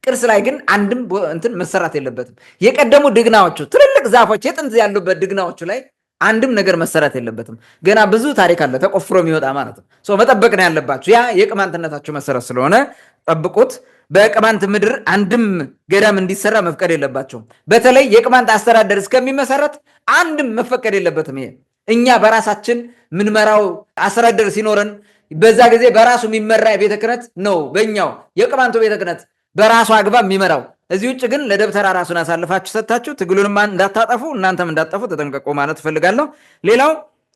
ቅርስ ላይ ግን አንድም እንትን መሰራት የለበትም። የቀደሙ ድግናዎቹ ትልልቅ ዛፎች የጥንት ያሉበት ድግናዎቹ ላይ አንድም ነገር መሰራት የለበትም። ገና ብዙ ታሪክ አለ ተቆፍሮ የሚወጣ ማለት ነው። መጠበቅ ነው ያለባችሁ። ያ የቅማንትነታችሁ መሰረት ስለሆነ ጠብቁት። በቅማንት ምድር አንድም ገዳም እንዲሰራ መፍቀድ የለባቸውም። በተለይ የቅማንት አስተዳደር እስከሚመሰረት አንድም መፈቀድ የለበትም። ይሄ እኛ በራሳችን ምንመራው አስተዳደር ሲኖረን በዛ ጊዜ በራሱ የሚመራ ቤተ ክህነት ነው። በእኛው የቅማንቱ ቤተ ክህነት በራሱ አግባብ የሚመራው። እዚህ ውጭ ግን ለደብተራ ራሱን አሳልፋችሁ ሰጥታችሁ ትግሉንም እንዳታጠፉ እናንተም እንዳጠፉ ተጠንቀቁ ማለት እፈልጋለሁ። ሌላው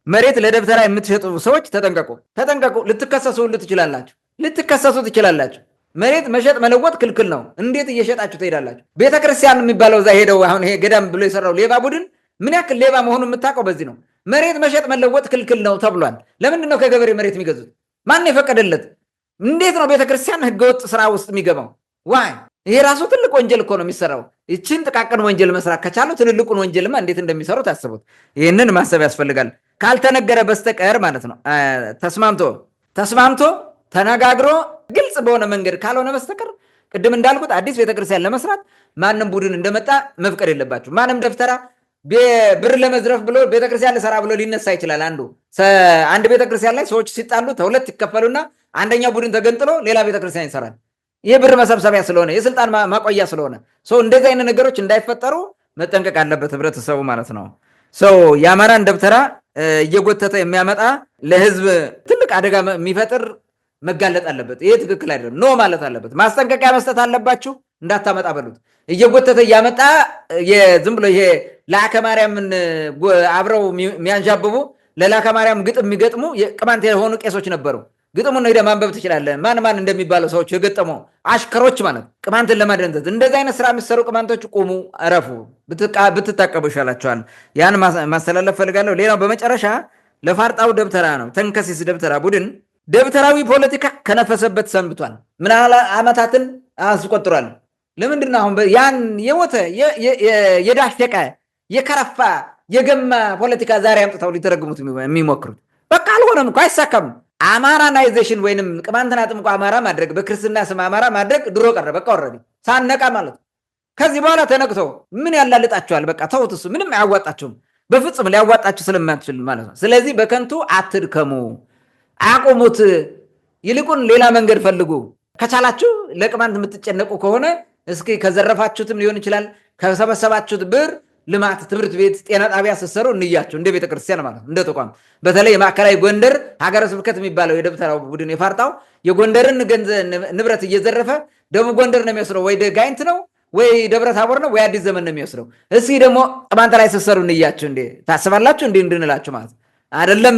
መሬት ለደብተራ የምትሸጡ ሰዎች ተጠንቀቁ። ልትከሰሱ ትችላላችሁ። መሬት መሸጥ መለወጥ ክልክል ነው። እንዴት እየሸጣችሁ ትሄዳላችሁ? ቤተክርስቲያን የሚባለው እዛ ሄደው አሁን ይሄ ገዳም ብሎ የሰራው ሌባ ቡድን ምን ያክል ሌባ መሆኑን የምታውቀው በዚህ ነው። መሬት መሸጥ መለወጥ ክልክል ነው ተብሏል። ለምንድን ነው ከገበሬ መሬት የሚገዙት? ማን የፈቀደለት? እንዴት ነው ቤተክርስቲያን ህገወጥ ስራ ውስጥ የሚገባው? ዋይ ይሄ ራሱ ትልቅ ወንጀል እኮ ነው የሚሰራው። ይችን ጥቃቅን ወንጀል መስራት ከቻሉ ትልልቁን ወንጀልማ እንዴት እንደሚሰሩ ታስቡት። ይህንን ማሰብ ያስፈልጋል። ካልተነገረ በስተቀር ማለት ነው ተስማምቶ ተነጋግሮ ግልጽ በሆነ መንገድ ካልሆነ በስተቀር ቅድም እንዳልኩት አዲስ ቤተክርስቲያን ለመስራት ማንም ቡድን እንደመጣ መፍቀድ የለባችሁ። ማንም ደብተራ ብር ለመዝረፍ ብሎ ቤተክርስቲያን ልሰራ ብሎ ሊነሳ ይችላል። አንድ ቤተክርስቲያን ላይ ሰዎች ሲጣሉ ተሁለት ይከፈሉና አንደኛው ቡድን ተገንጥሎ ሌላ ቤተክርስቲያን ይሰራል። ይህ ብር መሰብሰቢያ ስለሆነ የስልጣን ማቆያ ስለሆነ እንደዚህ አይነት ነገሮች እንዳይፈጠሩ መጠንቀቅ አለበት ህብረተሰቡ ማለት ነው። የአማራን ደብተራ እየጎተተ የሚያመጣ ለህዝብ ትልቅ አደጋ የሚፈጥር መጋለጥ አለበት። ይሄ ትክክል አይደለም። ኖ ማለት አለበት። ማስጠንቀቂያ መስጠት አለባችሁ። እንዳታመጣ በሉት። እየጎተተ እያመጣ ዝም ብሎ ይሄ ለአከ ማርያምን አብረው የሚያንዣብቡ ለላከ ማርያም ግጥም የሚገጥሙ ቅማንት የሆኑ ቄሶች ነበሩ። ግጥሙን ሄደህ ማንበብ ትችላለህ። ማን እንደሚባለው ሰዎች የገጠሙ አሽከሮች ማለት ቅማንትን ለማደንዘዝ እንደዚህ አይነት ስራ የሚሰሩ ቅማንቶች ቁሙ፣ እረፉ፣ ብትታቀቡ ይሻላቸዋል። ያን ማስተላለፍ ፈልጋለሁ። ሌላው በመጨረሻ ለፋርጣው ደብተራ ነው ተንከሲስ ደብተራ ቡድን ደብተራዊ ፖለቲካ ከነፈሰበት ሰንብቷል። ምን ዓመታትን አስቆጥሯል። ለምንድን ነው አሁን ያን የሞተ የዳሸቀ የከረፋ የገማ ፖለቲካ ዛሬ አምጥተው ሊተረጉሙት የሚሞክሩት? በቃ አልሆነም እኮ አይሳካም። አማራናይዜሽን ወይንም ቅማንትን አጥምቆ አማራ ማድረግ በክርስትና ስም አማራ ማድረግ ድሮ ቀረ። በቃ ወረደ ሳነቃ ማለት ነው። ከዚህ በኋላ ተነቅቶ ምን ያላልጣቸዋል? በቃ ተውት። እሱ ምንም አያዋጣቸውም። በፍጹም ሊያዋጣችሁ ስለማትችል ማለት ነው። ስለዚህ በከንቱ አትድከሙ፣ አቁሙት። ይልቁን ሌላ መንገድ ፈልጉ። ከቻላችሁ ለቅማንት የምትጨነቁ ከሆነ እስኪ ከዘረፋችሁትም ሊሆን ይችላል ከሰበሰባችሁት ብር ልማት፣ ትምህርት ቤት፣ ጤና ጣቢያ ስትሰሩ እንያቸው እንደ ቤተክርስቲያን ማለት እንደ ተቋም። በተለይ የማዕከላዊ ጎንደር ሀገረ ስብከት የሚባለው የደብተራው ቡድን የፋርጣው የጎንደርን ንብረት እየዘረፈ ደቡብ ጎንደር ነው የሚወስደው። ወይ ጋይንት ነው ወይ ደብረ ታቦር ነው ወይ አዲስ ዘመን ነው የሚወስደው። እስኪ ደግሞ ቅማንት ላይ ስትሰሩ እንያቸው እንዴ ታስባላችሁ እንዴ እንድንላችሁ ማለት አይደለም።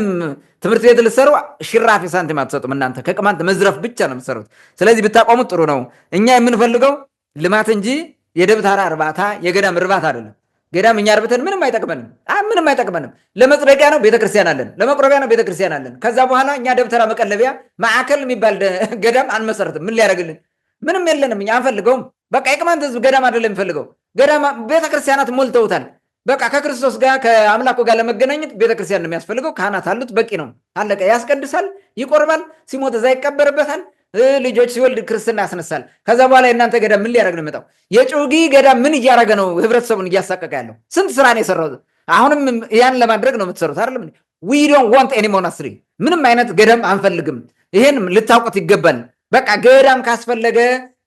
ትምህርት ቤት ልትሰሩ ሽራፊ ሳንቲም አትሰጡም እናንተ። ከቅማንት መዝረፍ ብቻ ነው የምትሰሩት። ስለዚህ ብታቆሙት ጥሩ ነው። እኛ የምንፈልገው ልማት እንጂ የደብተራ እርባታ የገዳም እርባታ አይደለም። ገዳም እኛ አርብተን ምንም አይጠቅመንም። ለመጽደቂያ ነው ቤተክርስቲያን አለን፣ ለመቁረቢያ ነው ቤተክርስቲያን አለን። ከዛ በኋላ እኛ ደብተራ መቀለቢያ ማዕከል የሚባል ገዳም አንመሰርትም። ምን ሊያደርግልን? ምንም የለንም። እኛ አንፈልገውም። በቃ የቅማንት ህዝብ ገዳም አይደለም የሚፈልገው። ገዳም ቤተክርስቲያናት ሞልተውታል። በቃ ከክርስቶስ ጋር ከአምላኩ ጋር ለመገናኘት ቤተክርስቲያን ነው የሚያስፈልገው። ካህናት አሉት፣ በቂ ነው፣ አለቀ። ያስቀድሳል፣ ይቆርባል፣ ሲሞት እዛ ይቀበርበታል። ልጆች ሲወልድ ክርስትና ያስነሳል። ከዛ በኋላ የእናንተ ገዳም ምን ሊያደርግ ነው የመጣው? የጩጊ ገዳም ምን እያደረገ ነው? ህብረተሰቡን እያሳቀቀ ያለው ስንት ስራ ነው የሰራው። አሁንም ያን ለማድረግ ነው የምትሰሩት አይደለም? ዊ ዶንት ዋንት ኤኒ ሞናስትሪ፣ ምንም አይነት ገዳም አንፈልግም። ይሄን ልታውቁት ይገባል። በቃ ገዳም ካስፈለገ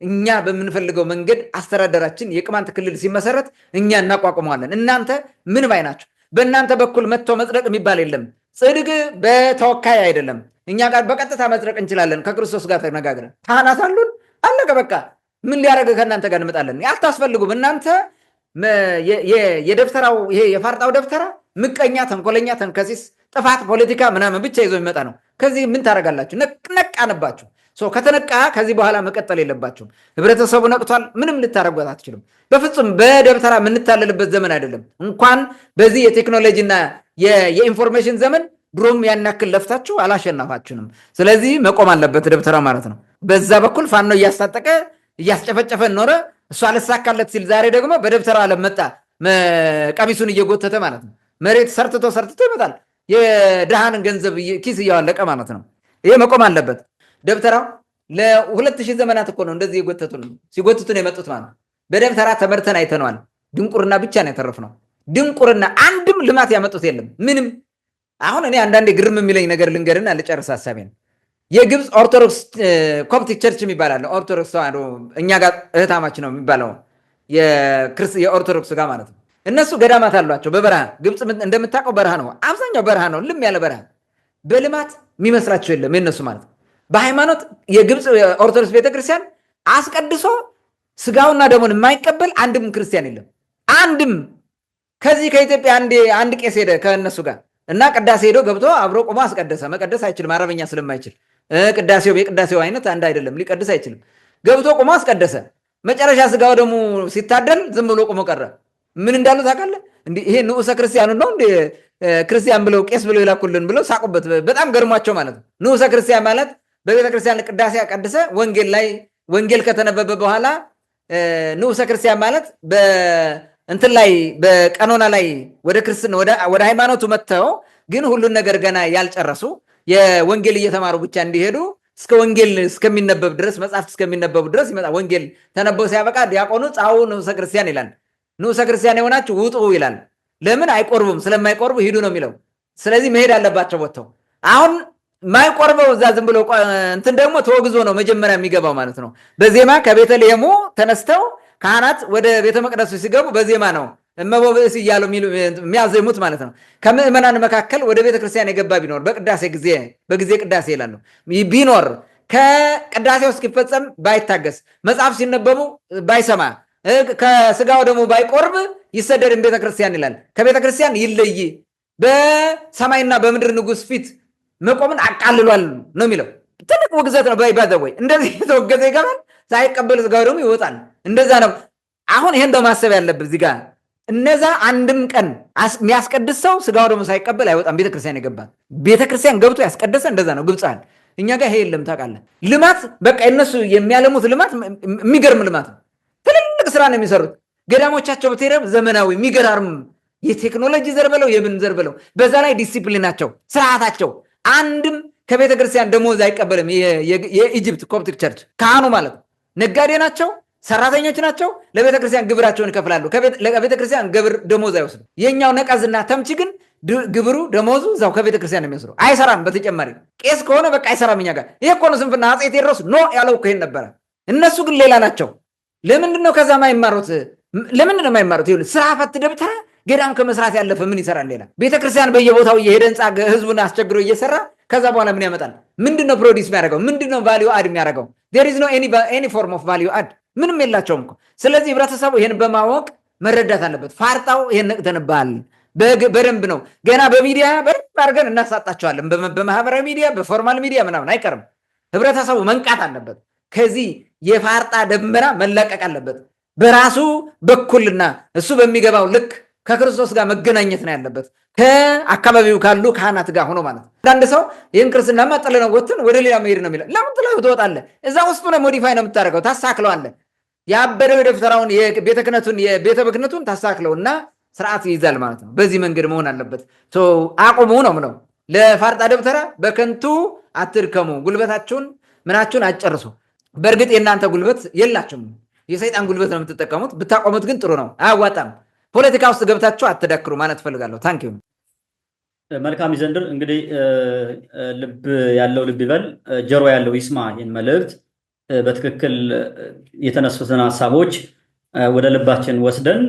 እኛ በምንፈልገው መንገድ አስተዳደራችን የቅማንት ክልል ሲመሰረት እኛ እናቋቁመዋለን። እናንተ ምን ባይ ናቸው? በእናንተ በኩል መጥቶ መጽደቅ የሚባል የለም። ጽድቅ በተወካይ አይደለም። እኛ ጋር በቀጥታ መጽደቅ እንችላለን። ከክርስቶስ ጋር ተነጋግረን ካህናት አሉን፣ አለቀ በቃ። ምን ሊያደርግ ከእናንተ ጋር እንመጣለን? አታስፈልጉም። እናንተ የደብተራው ይሄ የፋርጣው ደብተራ ምቀኛ፣ ተንኮለኛ፣ ተንከሲስ፣ ጥፋት፣ ፖለቲካ ምናምን ብቻ ይዞ የሚመጣ ነው። ከዚህ ምን ታደርጋላችሁ? ነቃንባችሁ። ከተነቃ ከዚህ በኋላ መቀጠል የለባችሁም። ህብረተሰቡ ነቅቷል። ምንም ልታደርጓት አትችሉም። በፍጹም በደብተራ የምንታለልበት ዘመን አይደለም። እንኳን በዚህ የቴክኖሎጂና የኢንፎርሜሽን ዘመን ድሮም ያን ያክል ለፍታችሁ አላሸናፋችሁንም። ስለዚህ መቆም አለበት ደብተራ ማለት ነው። በዛ በኩል ፋኖ እያስታጠቀ እያስጨፈጨፈ ኖረ። እሱ አልሳካለት ሲል ዛሬ ደግሞ በደብተራ ዓለም መጣ፣ ቀሚሱን እየጎተተ ማለት ነው። መሬት ሰርትቶ ይመጣል። የድሃንን ገንዘብ ኪስ እያዋለቀ ማለት ነው። ይሄ መቆም አለበት። ደብተራው ለ2000 ዘመናት እኮ ነው እንደዚህ ሲጎትቱን የመጡት ማለት ነው። በደብተራ ተመርተን አይተነዋል። ድንቁርና ብቻ ነው የተረፍነው። ድንቁርና፣ አንድም ልማት ያመጡት የለም ምንም። አሁን እኔ አንዳንዴ ግርም የሚለኝ ነገር ልንገርና ልጨርስ ሀሳቤን። የግብፅ ኦርቶዶክስ ኮፕቲክ ቸርች የሚባል አለ። ኦርቶዶክስ ተዋህዶ እኛ ጋር እህታማች ነው የሚባለው የኦርቶዶክስ ጋር ማለት ነው። እነሱ ገዳማት አሏቸው በበረሃ። ግብፅ እንደምታውቀው በረሃ ነው፣ አብዛኛው በረሃ ነው፣ ልም ያለ በረሃ። በልማት የሚመስላቸው የለም የነሱ ማለት ነው። በሃይማኖት የግብፅ ኦርቶዶክስ ቤተክርስቲያን አስቀድሶ ስጋውና ደሙን የማይቀበል አንድም ክርስቲያን የለም። አንድም። ከዚህ ከኢትዮጵያ አንድ ቄስ ሄደ ከእነሱ ጋር እና ቅዳሴ ሄዶ ገብቶ አብሮ ቆሞ አስቀደሰ። መቀደስ አይችልም አረበኛ ስለማይችል፣ የቅዳሴው አይነት አንድ አይደለም፣ ሊቀድስ አይችልም። ገብቶ ቆሞ አስቀደሰ። መጨረሻ ስጋው ደሙ ሲታደል ዝም ብሎ ቆሞ ቀረ። ምን እንዳሉ ታውቃለህ? ይሄ ንዑሰ ክርስቲያኑ ነው እንደ ክርስቲያን ብለው ቄስ ብለው ይላኩልን ብለው ሳቁበት። በጣም ገርሟቸው ማለት ነው። ንዑሰ ክርስቲያን ማለት በቤተ ክርስቲያን ቅዳሴ ያቀድሰ ወንጌል ከተነበበ በኋላ ንዑሰ ክርስቲያን ማለት እንትን ላይ በቀኖና ላይ ወደ ክርስትና ወደ ሃይማኖቱ መጥተው ግን ሁሉን ነገር ገና ያልጨረሱ የወንጌል እየተማሩ ብቻ እንዲሄዱ እስከ ወንጌል እስከሚነበብ ድረስ መጽሐፍት እስከሚነበቡ ድረስ ይመጣ። ወንጌል ተነበው ሲያበቃ ዲያቆኑ ጻው ንዑሰ ክርስቲያን ይላል። ንዑሰ ክርስቲያን የሆናችሁ ውጡ ይላል። ለምን አይቆርቡም? ስለማይቆርቡ ሂዱ ነው የሚለው። ስለዚህ መሄድ አለባቸው ወጥተው። አሁን ማይቆርበው እዛ ዝም ብሎ እንትን ደግሞ ተወግዞ ነው መጀመሪያ የሚገባው ማለት ነው። በዜማ ከቤተልሔሙ ተነስተው ካህናት ወደ ቤተ መቅደሱ ሲገቡ በዜማ ነው እመቦ ብእሲ እያሉ የሚያዘሙት ማለት ነው። ከምዕመናን መካከል ወደ ቤተ ክርስቲያን የገባ ቢኖር በጊዜ ቅዳሴ ይላሉ ቢኖር ከቅዳሴው እስኪፈጸም ባይታገስ፣ መጽሐፍ ሲነበቡ ባይሰማ፣ ከስጋው ደግሞ ባይቆርብ ይሰደድን ቤተ ክርስቲያን ይላል። ከቤተ ክርስቲያን ይለይ፣ በሰማይና በምድር ንጉሥ ፊት መቆምን አቃልሏል ነው የሚለው። ትልቅ ውግዘት ነው። ባይባዘወይ እንደዚህ የተወገዘ ይገባል፣ ሳይቀበል ስጋው ደግሞ ይወጣል። እንደዛ ነው። አሁን ይሄን ነው ማሰብ ያለብን እዚህ ጋር። እነዛ አንድም ቀን የሚያስቀድስ ሰው ስጋው ደግሞ ሳይቀበል አይወጣም። ቤተክርስቲያን የገባ ቤተክርስቲያን ገብቶ ያስቀደሰ እንደዛ ነው ግብፃን። እኛ ጋር ይሄ የለም ታውቃለህ። ልማት በቃ እነሱ የሚያለሙት ልማት የሚገርም ልማት ነው። ትልልቅ ስራ ነው የሚሰሩት። ገዳሞቻቸው ብትሄድ ዘመናዊ የሚገራርም የቴክኖሎጂ ዘር በለው የምን ዘር በለው፣ በዛ ላይ ዲሲፕሊናቸው፣ ስርዓታቸው አንድም ከቤተ ክርስቲያን ደሞዝ አይቀበልም። የኢጅፕት ኮፕቲክ ቸርች ካህኑ ማለት ነው ነጋዴ ናቸው፣ ሰራተኞች ናቸው። ለቤተ ክርስቲያን ግብራቸውን ይከፍላሉ። ለቤተ ክርስቲያን ግብር ደሞዝ አይወስዱ። የኛው ነቀዝና ተምች ግን ግብሩ ደሞዙ እዛው ከቤተ ክርስቲያን የሚወስደው አይሰራም። በተጨማሪ ቄስ ከሆነ በቃ አይሰራም። እኛ ጋር ይሄ እኮ ነው ስንፍና። አፄ ቴዎድሮስ ኖ ያለው እኮ ይሄን ነበረ። እነሱ ግን ሌላ ናቸው። ለምንድነው ከዛ ማይማሩት? ለምንድነው የማይማሩት? ይኸውልህ ስራ ፈት ደብተራ ገዳም ከመስራት ያለፈ ምን ይሰራል? ሌላ ቤተክርስቲያን በየቦታው እየሄደ ህንፃ ህዝቡን አስቸግሮ እየሰራ ከዛ በኋላ ምን ያመጣል? ምንድነው ፕሮዲስ የሚያደርገው? ምንድነው ቫልዩ አድ የሚያደርገው? there is no any form of value add ምንም የላቸውም እኮ። ስለዚህ ህብረተሰቡ ይሄን በማወቅ መረዳት አለበት። ፋርጣው ይሄን ነቅተንባል በደንብ ነው። ገና በሚዲያ በደንብ አድርገን እናሳጣቸዋለን። በማህበራዊ ሚዲያ በፎርማል ሚዲያ ምናምን አይቀርም። ህብረተሰቡ መንቃት አለበት። ከዚህ የፋርጣ ደመና መለቀቅ አለበት። በራሱ በኩልና እሱ በሚገባው ልክ ከክርስቶስ ጋር መገናኘት ነው ያለበት። ከአካባቢው ካሉ ካህናት ጋር ሆኖ ማለት ነው። አንዳንድ ሰው ይህን ክርስትናማ ጥለነው ወጥተን ወደ ሌላ መሄድ ነው የሚለው። ለምን ጥለው ትወጣለህ? እዛ ውስጡ ነው ሞዲፋይ ነው የምታደርገው፣ ታሳክለዋለህ። ያበደው የደብተራውን የቤተ ክህነቱን ታሳክለው እና ስርዓት ይይዛል ማለት ነው። በዚህ መንገድ መሆን አለበት። አቁሙ ነው ምለው። ለፋርጣ ደብተራ በከንቱ አትድከሙ፣ ጉልበታችሁን ምናችሁን አጨርሱ። በእርግጥ የእናንተ ጉልበት የላችሁም፣ የሰይጣን ጉልበት ነው የምትጠቀሙት። ብታቆሙት ግን ጥሩ ነው። አያዋጣም። ፖለቲካ ውስጥ ገብታችሁ አትዳክሩ ማለት ፈልጋለሁ። ታንኪዩ። መልካም ይዘንድር። እንግዲህ ልብ ያለው ልብ ይበል፣ ጆሮ ያለው ይስማ። ይህን መልእክት በትክክል የተነሱትን ሀሳቦች ወደ ልባችን ወስደን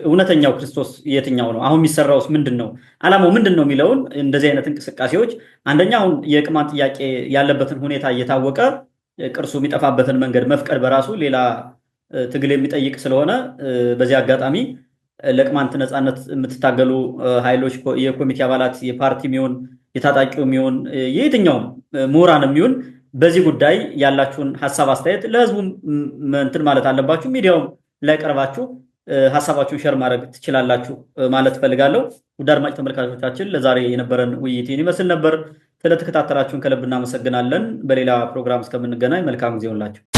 እውነተኛው ክርስቶስ የትኛው ነው? አሁን የሚሰራውስ ምንድን ነው? ዓላማው ምንድን ነው የሚለውን እንደዚህ አይነት እንቅስቃሴዎች አንደኛ አሁን የቅማንት ጥያቄ ያለበትን ሁኔታ እየታወቀ ቅርሱ የሚጠፋበትን መንገድ መፍቀድ በራሱ ሌላ ትግል የሚጠይቅ ስለሆነ በዚህ አጋጣሚ ለቅማንት ነፃነት የምትታገሉ ኃይሎች፣ የኮሚቴ አባላት፣ የፓርቲ የሚሆን የታጣቂው የሚሆን የየትኛውም ምሁራን የሚሆን በዚህ ጉዳይ ያላችሁን ሀሳብ አስተያየት ለህዝቡ እንትን ማለት አለባችሁ። ሚዲያውም ላይ ቀርባችሁ ሀሳባችሁን ሸር ማድረግ ትችላላችሁ ማለት ፈልጋለሁ። ውድ አድማጭ ተመልካቾቻችን ለዛሬ የነበረን ውይይት ይመስል ነበር። ስለተከታተላችሁን ከልብ እናመሰግናለን። በሌላ ፕሮግራም እስከምንገናኝ መልካም ጊዜ ሁላችሁ